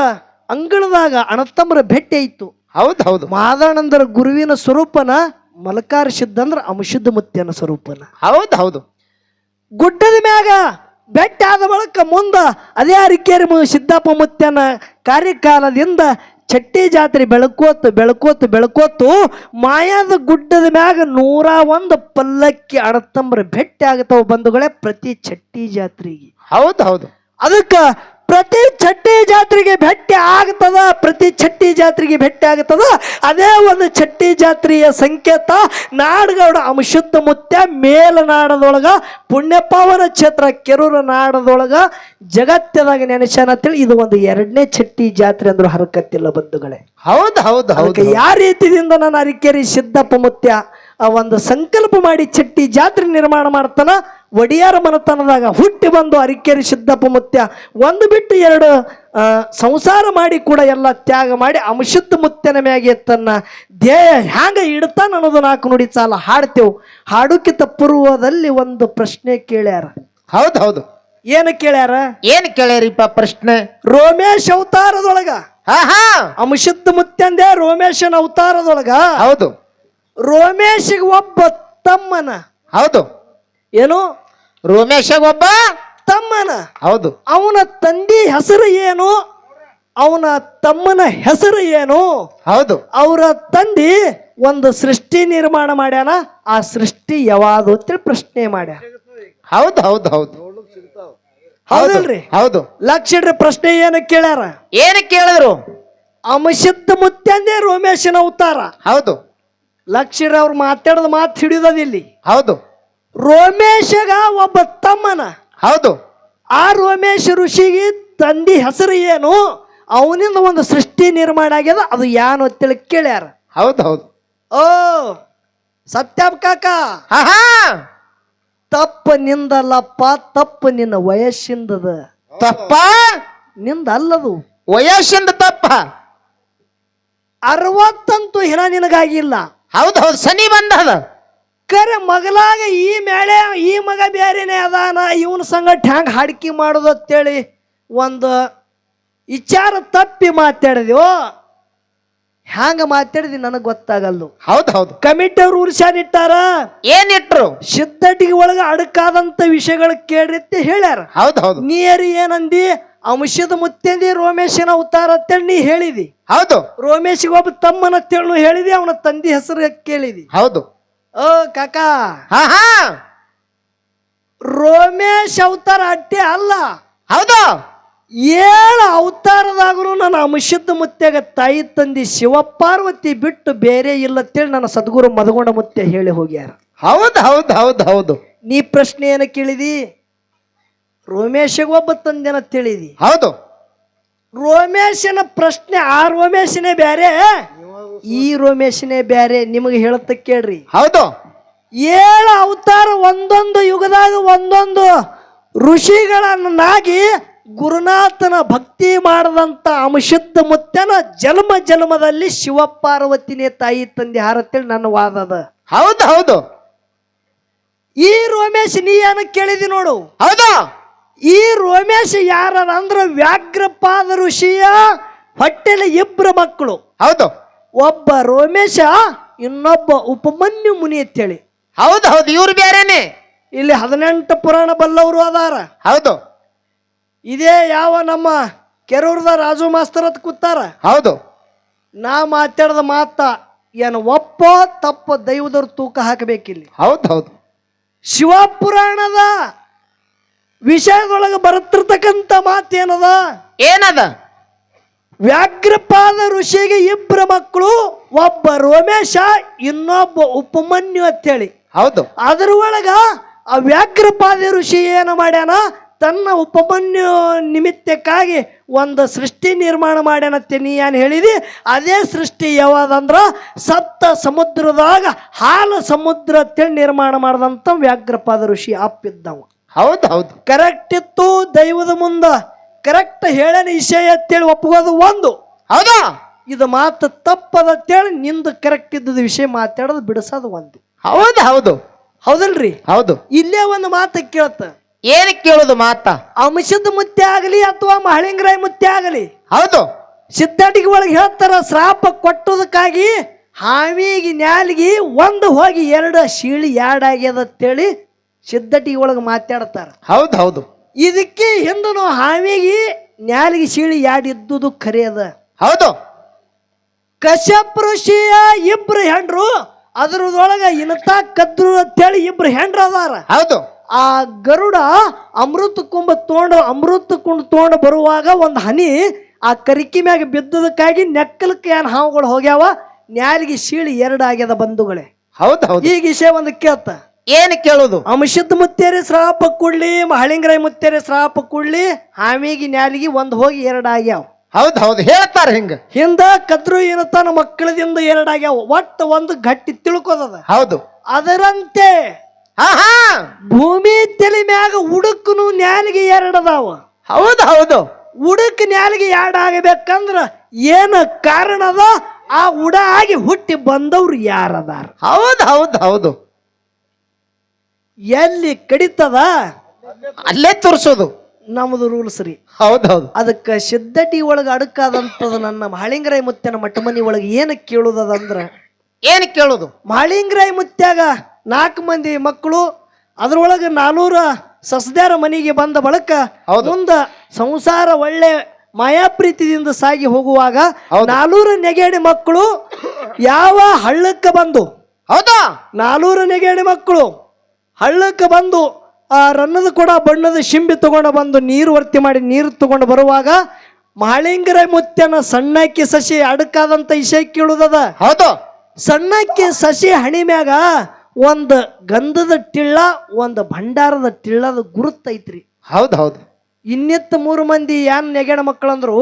ಅಂಗಳದಾಗ ಅಣ್ಣತಮ್ಮರ ಭೇಟಿ ಇತ್ತು. ಹೌದು ಹೌದು. ಮಾದಣ್ಣಂದ್ರ ಗುರುವಿನ ಸ್ವರೂಪನ, ಮಲಕಾರ ಸಿದ್ಧ ಅಂದ್ರ ಅಮಶುದ್ಧ ಮುತ್ಯನ ಸ್ವರೂಪನ. ಹೌದು ಹೌದು. ಗುಡ್ಡದ ಮ್ಯಾಗ ಭೇಟಿ ಆದ ಬಳಿಕ ಮುಂದ ಅದೇ ಅರಿಕೇರಿ ಸಿದ್ದಪ್ಪ ಮುತ್ಯನ ಕಾರ್ಯಕಾಲದಿಂದ ಚಟ್ಟಿ ಜಾತ್ರೆ ಬೆಳಕೋತು ಮಾಯಾದ ಗುಡ್ಡದ ಮ್ಯಾಗ 101 ಪಲ್ಲಕ್ಕಿ ಅಣ್ಣತಮ್ಮರ ಭೇಟಿ ಆಗತಾವ ಬಂಧುಗಳೇ ಪ್ರತಿ ಚಟ್ಟಿ ಜಾತ್ರೆಗೆ. ಹೌದು ಹೌದು. ಅದಕ್ಕ ಪ್ರತಿ ಚಟ್ಟಿ ಜಾತ್ರೆಗೆ ಭೇಟಿ ಆಗ್ತದ, ಅದೇ ಒಂದು ಚಟ್ಟಿ ಜಾತ್ರೆಯ ಸಂಕೇತ ನಾಡಗೌಡ ಅಮಶುದ್ಧ ಮುತ್ಯ ಮೇಲನಾಡದೊಳಗ ಪುಣ್ಯಪಾವನ ಕ್ಷೇತ್ರ ಕೆರೂರ ನಾಡದೊಳಗ ಜಗತ್ತದಾಗ ನೆನೆಸನಂತೇಳಿ ಇದು ಒಂದು 2ನೇ ಚಟ್ಟಿ ಜಾತ್ರೆ ಅಂದ್ರು ಹರಕತ್ತಿಲ್ಲ ಬಂಧುಗಳೇ. ಹೌದು ಹೌದು ಹೌದು. ಯಾವ ರೀತಿಯಿಂದ ನಾನು ಅರಿಕೇರಿ ಸಿದ್ದಪ್ಪ ಮುತ್ಯ ಒಂದು ಸಂಕಲ್ಪ ಮಾಡಿ ಚಟ್ಟಿ ಜಾತ್ರೆ ನಿರ್ಮಾಣ ಮಾಡ್ತಾನ. ಒಡಿಯಾರ ಮನತನದಾಗ ಹುಟ್ಟಿ ಬಂದು ಅರಿಕೇರಿ ಸಿದ್ದಪ್ಪ ಮುತ್ಯ 1 ಬಿಟ್ಟು 2 ಸಂಸಾರ ಮಾಡಿ ಕೂಡ ಎಲ್ಲ ತ್ಯಾಗ ಮಾಡಿ ಅಮಶುದ್ಧ ಮುತ್ಯನ ಮ್ಯಾಗೆ ತನ್ನ ಧ್ಯೇಯ ಹ್ಯಾಂಗ ಇಡ್ತಾನ ಅನ್ನೋದು 4 ನುಡಿ ಸಾಲ ಹಾಡ್ತೇವು. ಹಾಡುಕಿತ ಪೂರ್ವದಲ್ಲಿ ಒಂದು ಪ್ರಶ್ನೆ ಕೇಳ್ಯಾರ. ಹೌದು ಹೌದು. ಏನು ಕೇಳ್ಯಾರಿಪ್ಪ ಪ್ರಶ್ನೆ? ರೋಮೇಶ್ ಅವತಾರದೊಳಗ ಅಮಶುದ್ಧ ಮುತ್ಯಂದೇ ರೋಮೇಶನ ಅವತಾರದೊಳಗ ಹೌದು ರೋಮೇಶಿಗೆ ಒಬ್ಬ ತಮ್ಮನ. ಹೌದು. ಏನು ರೋಮೇಶಗ ಒಬ್ಬ ತಮ್ಮನ. ಹೌದು. ಅವನ ತಂದೆ ಹೆಸರು ಏನು, ಅವನ ತಮ್ಮನ ಹೆಸರು ಏನು? ಹೌದು. ಅವರ ತಂದೆ ಒಂದು ಸೃಷ್ಟಿ ನಿರ್ಮಾಣ ಮಾಡ್ಯಾನ, ಆ ಸೃಷ್ಟಿ ಯಾವುದು ಅಂತೇಳಿ ಪ್ರಶ್ನೆ ಮಾಡ್ಯಾರ. ಹೌದು ಹೌದು ಹೌದು. ಹೌದಲ್ರಿ? ಹೌದು. ಲಕ್ಷಡ್ರಿ ಪ್ರಶ್ನೆ ಏನು ಕೇಳ್ಯಾರ? ಏನು ಕೇಳಿದ್ರು? ಅಮಶುದ್ಧ ಮುತ್ಯಂದೇ ರೋಮೇಶನ ಅವತಾರ. ಹೌದು. ಲಕ್ಷರ ಅವ್ರು ಮಾತಾಡೋದು ಮಾತು ಹಿಡಿಯೋದಿಲ್ಲಿ. ಹೌದು. ರೋಮೇಶಗ ಒಬ್ಬ ತಮ್ಮನ. ಹೌದು. ಆ ರೋಮೇಶ ಋಷಿಗೆ ತಂದೆ ಹೆಸರು ಏನು, ಅವನಿಂದ ಒಂದು ಸೃಷ್ಟಿ ನಿರ್ಮಾಣ ಆಗ್ಯದ, ಅದು ಯಾನು ಅಂತೇಳಿ ಕೇಳ್ಯಾರ. ಹೌದು ಹೌದು. ಓ ಸತ್ಯಪ್ಪ ಕಾಕ, ತಪ್ಪ ನಿಂದಲ್ಲಪ್ಪ, ತಪ್ಪ ನಿನ್ನ ವಯಸ್ಸಿಂದದ. ತಪ್ಪ ನಿಂದ ಅಲ್ಲದು, ವಯಸ್ಸಿಂದ ತಪ್ಪ. 60 ಹಿನ ನಿನಗಾಗಿಲ್ಲ. ಹೌದು ಹೌದು. ಸನಿ ಬಂದದ. ಕರೆ ಮಗಲಾಗ ಈ ಮಗ ಬೇರೆನೆ ಅದಾನ, ಇವನ ಸಂಗಟ ಹ್ಯಾಂಗ ಹಾಡಿಕೆ ಮಾಡೋದು ಅಂತೇಳಿ ಒಂದು ವಿಚಾರ ತಪ್ಪಿ ಮಾತಾಡಿದೆವು. ಹ್ಯಾಂಗ ಮಾತಾಡಿದಿ ನನಗ್ ಗೊತ್ತಾಗಲ್ಲು. ಹೌದ್ ಹೌದು. ಕಮಿಟಿ ಅವ್ರು ಉರ್ಸಾನಿಟ್ಟಾರ, ಏನಿಟ್ರು? ಸಿದ್ಧಟಿಗೆ ಒಳಗ ಅಡಕಾದಂತ ವಿಷಯಗಳು ಕೇಳ್ರಿ ಅಂತ ಹೇಳ್ಯಾರ. ಹೌದ್ ಹೌದು. ನೀರಿ ಏನಂದಿ? ಅಂಶದ ಮುತ್ತಂದಿ ರೋಮೇಶನ ಅವತಾರ ಅಂತೇಳಿ ನೀ ಹೇಳಿದಿ. ಹೌದು. ರೋಮೇಶಿಗೆ ಒಬ್ಬ ತಮ್ಮನ ಅಂತೇಳಿ ಹೇಳಿದಿ, ಅವನ ತಂದಿ ಹೆಸರು ಕೇಳಿದಿ. ಹೌದು. ಓ ಕಾಕಾ, ಹಾ ಹಾ, ರೋಮೇಶ್ ಅವತಾರ ಅಟ್ಟೆ ಅಲ್ಲ. ಹೌದು. 7 ಅವತಾರದಾಗನು ನನ್ನ ಅಂಶದ ಮುತ್ಯಾಗ ತಾಯಿ ತಂದಿ ಶಿವಪಾರ್ವತಿ ಬಿಟ್ಟು ಬೇರೆ ಇಲ್ಲ ಅಂತೇಳಿ ನನ್ನ ಸದ್ಗುರು ಮದಗೊಂಡ ಮುತ್ಯ ಹೇಳಿ ಹೋಗ್ಯಾರ. ಹೌದ್ ಹೌದ್ ಹೌದ್ ಹೌದು. ನೀ ಪ್ರಶ್ನೆ ಏನ ಕೇಳಿದಿ? ರೋಮೇಶಿಗೆ ಒಬ್ಬ ತಂದೆನ ತಿಳಿದಿ. ಹೌದು. ರೋಮೇಶನ ಪ್ರಶ್ನೆ ಆ ರೋಮೇಶನೇ ಬ್ಯಾರೆ, ಈ ರೋಮೇಶನೇ ಬ್ಯಾರೆ. ನಿಮಗೆ ಹೇಳತ್ತ ಕೇಳ್ರಿ. ಹೌದು. 7 ಅವತಾರ ಒಂದೊಂದು ಯುಗದಾಗ ಒಂದೊಂದು ಋಷಿಗಳನ್ನಾಗಿ ಗುರುನಾಥನ ಭಕ್ತಿ ಮಾಡದಂತ ಅಂಶುದ್ಧ ಮುತ್ಯನ ಜನ್ಮ ಜನ್ಮದಲ್ಲಿ ಶಿವಪಾರ್ವತಿನೇ ತಾಯಿ ತಂದೆ ಹಾರತ್ತೇಳಿ ನನ್ನ ವಾದ ಅದ. ಹೌದು ಹೌದು. ಈ ರೋಮೇಶ್ ನೀ ಏನ ಕೇಳಿದಿ ನೋಡು. ಹೌದು. ಈ ರೋಮೇಶ್ ಯಾರ ಅಂದ್ರ ವ್ಯಾಘ್ರಪಾದ ಋಷಿಯ ಹೊಟ್ಟೆಲಿ 2 ಮಕ್ಕಳು. ಹೌದು. ಒಬ್ಬ ರೋಮೇಶ, ಇನ್ನೊಬ್ಬ ಉಪಮನ್ಯು ಮುನಿ ಅಂತೇಳಿ. ಹೌದು ಹೌದು. ಇವ್ರು ಬೇರೆನೆ. ಇಲ್ಲಿ 18 ಪುರಾಣ ಬಲ್ಲವರು ಅದಾರ. ಹೌದು. ಇದೇ ಯಾವ ನಮ್ಮ ಕೆರೂರದ ರಾಜು ಮಾಸ್ತರ್ ಅಂತ ಕೂತಾರ. ಹೌದು. ನಾ ಮಾತಾಡದ ಮಾತ ಏನು ಒಪ್ಪ ತಪ್ಪ ದೈವದವ್ರು ತೂಕ ಹಾಕಬೇಕಿಲ್ಲಿ. ಹೌದು ಹೌದು. ಶಿವಪುರಾಣದ ವಿಷಯದೊಳಗೆ ಬರುತ್ತಿರ್ತಕ್ಕಂಥ ಮಾತೇನದ? ಏನದ? ವ್ಯಾಘ್ರಪಾದ ಋಷಿಗೆ 2 ಮಕ್ಕಳು, ಒಬ್ಬ ರೋಮೇಶ, ಇನ್ನೊಬ್ಬ ಉಪಮನ್ಯು ಅಂತೇಳಿ. ಹೌದು. ಅದ್ರ ಒಳಗ ಆ ವ್ಯಾಘ್ರಪಾದ ಋಷಿ ಏನು ಮಾಡ್ಯಾನ? ತನ್ನ ಉಪಮನ್ಯು ನಿಮಿತ್ತಕ್ಕಾಗಿ ಒಂದು ಸೃಷ್ಟಿ ನಿರ್ಮಾಣ ಮಾಡ್ಯಾನತ್ತೆ. ನೀ ಏನು ಹೇಳಿದಿ? ಅದೇ ಸೃಷ್ಟಿ ಯಾವ್ದಂದ್ರ ಸಪ್ತ ಸಮುದ್ರದಾಗ ಹಾಲು ಸಮುದ್ರ ಅಂತೇಳಿ ನಿರ್ಮಾಣ ಮಾಡಿದಂಥ ವ್ಯಾಘ್ರಪಾದ ಋಷಿ ಅಪ್ಪಿದ್ದವ. ಹೌದು ಹೌದು. ಕರೆಕ್ಟ್ ಇತ್ತು. ದೈವದ ಮುಂದ ಕರೆಕ್ಟ್ ಹೇಳನ ವಿಷಯ ಅಂತೇಳಿ ಒಪ್ಪಗೋದು ಒಂದು. ಹೌದಾ? ಇದು ಮಾತು ತಪ್ಪದ ಅಂತೇಳಿ ನಿಂದು ಕರೆಕ್ಟ್ ಇದ್ದದ ವಿಷಯ ಮಾತಾಡೋದು ಬಿಡಿಸೋದು ಒಂದು. ಹೌದು ಹೌದು. ಹೌದಲ್ರಿ? ಹೌದು. ಇಲ್ಲೇ ಒಂದು ಮಾತು ಕೇಳ್ತ. ಏನ್ ಕೇಳುದು ಮಾತ? ಅಂಶದ ಮುತ್ತೆ ಆಗಲಿ ಅಥವಾ ಮಹಳಿಂಗರಾಯ ಮುತ್ತೆ ಆಗಲಿ, ಹೌದು, ಸಿದ್ಧಾಟಿಗೆ ಒಳಗೆ ಹೇಳ್ತಾರ, ಶ್ರಾಪ ಕೊಟ್ಟದಕ್ಕಾಗಿ ಹಾವಿಗೆ ನ್ಯಾಲಿಗೆ ಒಂದು ಹೋಗಿ 2 ಶೀಳಿ ಆಗ್ಯದ ಅಂತೇಳಿ ಸಿದ್ಧಟಿಗೆ ಒಳಗೆ ಮಾತಾಡ್ತಾರ. ಹೌದು ಹೌದು. ಇದಕ್ಕೆ ಹಿಂದನು ಹಾವಿಗೆ ನ್ಯಾಲಿಗೆ ಶೀಳಿ ಇದ್ದುದು ಖರೆ ಅದ. ಹೌದು. ಕಶ್ಯಪ ಋಷಿಯ 2 ಹೆಂಡ್ರು, ಅದ್ರದೊಳಗ ಇನತ ಕದ್ರು ಅಂತೇಳಿ 2 ಹೆಂಡ್ರು ಅದಾರ. ಹೌದು. ಆ ಗರುಡ ಅಮೃತ ಕುಂಭ ತೊಗೊಂಡು ಬರುವಾಗ ಒಂದು ಹನಿ ಆ ಕರಿಕಿ ಮ್ಯಾಗ ಬಿದ್ದದಕ್ಕಾಗಿ ನೆಕ್ಕಲಕ್ಕೆ ಏನ್ ಹಾವುಗಳು ಹೋಗ್ಯಾವ, ನ್ಯಾಲಿಗೆ ಶೀಳಿ 2 ಆಗ್ಯದ ಬಂಧುಗಳೇ. ಹೌದು ಹೌದು. ಈ ವಿಷಯ ಒಂದು ಕೇಳ್ತ. ಏನ್ ಕೇಳುದು? ಅಂಶದ ಮುತ್ತೇರಿ ಶ್ರಾಪ ಕೊಡ್ಲಿ, ಮಹಳಿಂಗರಾಯ ಮುತ್ತೇರಿ ಶ್ರಾಪ ಕೊಡ್ಲಿ, ಹಾವಿಗೆ ನ್ಯಾಲಿಗೆ 1 ಹೋಗಿ 2 ಆಗ್ಯಾವ. ಹೌದು ಹೌದು. ಹೇಳ್ತಾರ ಹಿಂಗ. ಹಿಂದ ಕದ್ರು ಏನತ್ತಾನ ಮಕ್ಕಳದಿಂದ 2 ಆಗ್ಯಾವ. ಒಟ್ಟು ಒಂದು ಗಟ್ಟಿ ತಿಳ್ಕೋದದ. ಹೌದು. ಅದರಂತೆ ಭೂಮಿ ತಲೆ ಮ್ಯಾಗ ಉಡುಕನು ನ್ಯಾಲಿಗೆ 2 ಅದಾವ. ಹೌದು ಹೌದು. ಉಡುಕ್ ನ್ಯಾಲಿಗೆ 2 ಆಗಬೇಕಂದ್ರ ಏನ ಕಾರಣ ಅದ? ಆ ಉಡ ಆಗಿ ಹುಟ್ಟಿ ಬಂದವ್ರು ಯಾರದಾರ? ಹೌದು ಹೌದು ಹೌದು. ಎಲ್ಲಿ ಕಡಿತದ ಅಲ್ಲೇ ತೋರಿಸೋದು ನಮ್ದು ರೂಲ್ಸ್ ರೀ. ಹೌದು ಹೌದು. ಅದಕ್ಕೆ ಸಿದ್ಧಟಿ ಒಳಗ ಅಡಕಾದಂಥದ್ದು ನನ್ನ ಮಹಳಿಂಗರಾಯ ಮುತ್ಯನ ಮಟ್ಟಮನಿ ಒಳಗೆ ಏನು ಕೇಳುದಂದ್ರ, ಏನ್ ಕೇಳುದು? ಮಹಳಿಂಗರಾಯ ಮುತ್ಯಾಗ 4 ಮಂದಿ ಮಕ್ಕಳು, ಅದ್ರೊಳಗೆ 400 ಸಸ್ದ್ಯಾರ ಮನೆಗೆ ಬಂದ ಬಳಿಕ ಮುಂದ ಸಂಸಾರ ಒಳ್ಳೆ ಮಾಯಾಪ್ರೀತಿಯಿಂದ ಸಾಗಿ ಹೋಗುವಾಗ 400 ನೆಗೇಡಿ ಮಕ್ಕಳು ಯಾವ ಹಳ್ಳಕ್ಕೆ ಬಂದು, ಹೌದಾ, 400 ನೆಗೇಡಿ ಮಕ್ಕಳು ಹಳ್ಳಕ್ಕೆ ಬಂದು ಆ ರನ್ನದ ಕೂಡ ಬಣ್ಣದ ಶಿಂಬಿ ತಗೊಂಡು ಬಂದು ನೀರು ವರ್ತಿ ಮಾಡಿ ನೀರು ತಗೊಂಡು ಬರುವಾಗ ಮಹಳಿಂಗರಾಯ ಮುತ್ಯನ ಸಣ್ಣಕ್ಕಿ ಸಸಿ ಅಡಕಾದಂತ ವಿಷಯ ಕೇಳುದದ. ಹೌದು. ಸಣ್ಣಕ್ಕಿ ಸಸಿ ಹಣಿ ಮ್ಯಾಗ ಒಂದು ಗಂಧದ ಟಿಳ್ಳ, ಒಂದು ಭಂಡಾರದ ಟಿಳ್ಳದ ಗುರುತೈತ್ರಿ. ಹೌದು ಹೌದು. ಇನ್ನಿತ್ತ 3 ಮಂದಿ ಯಾನ್ ನೆಗೆಣ ಮಕ್ಕಳಂದ್ರು,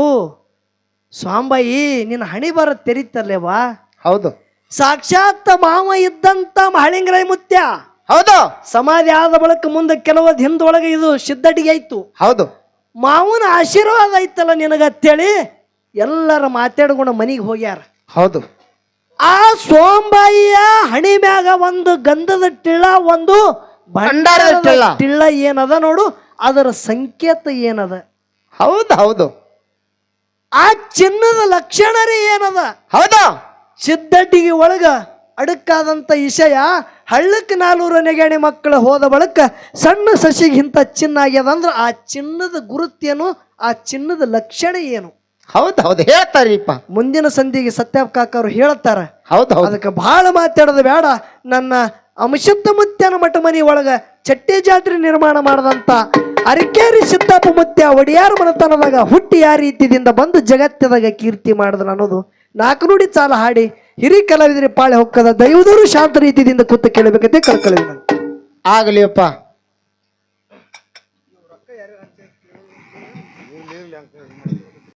ಸ್ವಾಂಬಾಯಿ ನಿನ್ನ ಹಣಿ ಬರ ತೆರಿತಲ್ಲೇವಾ. ಹೌದು. ಸಾಕ್ಷಾತ್ ಮಾವ ಇದ್ದಂತ ಮಹಳಿಂಗರಾಯ ಮುತ್ಯ. ಹೌದು. ಸಮಾಧಿ ಆದ ಬಳಿಕ ಮುಂದೆ ಕೆಲವೊಂದು ಹಿಂದೊಳಗೆ ಇದು ಸಿದ್ಧಟಿಗೆ ಆಯ್ತು. ಹೌದು. ಮಾವನ ಆಶೀರ್ವಾದ ಐತಲ್ಲ ನಿನಗತ್ತೇಳಿ ಎಲ್ಲರ ಮಾತಾಡ್ಕೊಂಡು ಮನೆಗೆ ಹೋಗ್ಯಾರ. ಹೌದು. ಆ ಸೋಂಬಾಯಿಯ ಹಣಿ ಮ್ಯಾಗ ಒಂದು ಗಂಧದ ಟಿಳ್ಳ, ಒಂದು ಭಂಡಾರದ ಟಿಳ್ಳ ಏನದ ನೋಡು, ಅದರ ಸಂಕೇತ ಏನದ? ಹೌದು ಹೌದು. ಆ ಚಿನ್ನದ ಲಕ್ಷಣ ರೀ ಏನದ? ಹೌದು. ಸಿದ್ದಡ್ಡಿಗೆ ಒಳಗ ಅಡಕಾದಂತ ವಿಷಯ ಹಳ್ಳಕ್ಕೆ 400 ನೆಗಣೆ ಮಕ್ಕಳು ಹೋದ ಬಳಿಕ ಸಣ್ಣ ಸಸಿಗಿಂತ ಚಿನ್ನ ಆಗ್ಯದ ಅಂದ್ರ ಆ ಚಿನ್ನದ ಗುರುತೇನು, ಆ ಚಿನ್ನದ ಲಕ್ಷಣ ಏನು? ಹೌದು ಹೌದು ಹೇಳ್ತಾರೀಪ. ಮುಂದಿನ ಸಂಧಿಗೆ ಸತ್ಯಪ್ಪ ಕಾಕರು ಹೇಳ್ತಾರ. ಹೌದು ಹೌದು. ಅದಕ್ಕೆ ಬಹಳ ಮಾತಾಡೋದು ಬೇಡ. ನನ್ನ ಅಂಶುದ್ಧ ಮುತ್ಯನ ಮಠ ಮನಿ ಒಳಗ ಚಟ್ಟೆ ಜಾತ್ರೆ ನಿರ್ಮಾಣ ಮಾಡದಂತ ಅರಕೇರಿ ಸಿದ್ದಪ್ಪ ಮುತ್ಯ ಒಡಿಯಾರ ಮನತನದಾಗ ಹುಟ್ಟಿ ಯಾವ ರೀತಿಯಿಂದ ಬಂದು ಜಗತ್ತದಾಗ ಕೀರ್ತಿ ಮಾಡಿದ್ರು ಅನ್ನೋದು 4 ನುಡಿ ಚಾಲ ಹಾಡಿ ಹಿರಿ ಕಲಾವಿದರಿ ಪಾಳೆ ಹೊಕ್ಕದ ದೈವದವರು ಶಾಂತ ರೀತಿಯಿಂದ ಕೂತು ಕೇಳಬೇಕಂತೆ ಕಳ್ಕೊಳ್ಳಿ. ಆಗಲಿಯಪ್ಪ.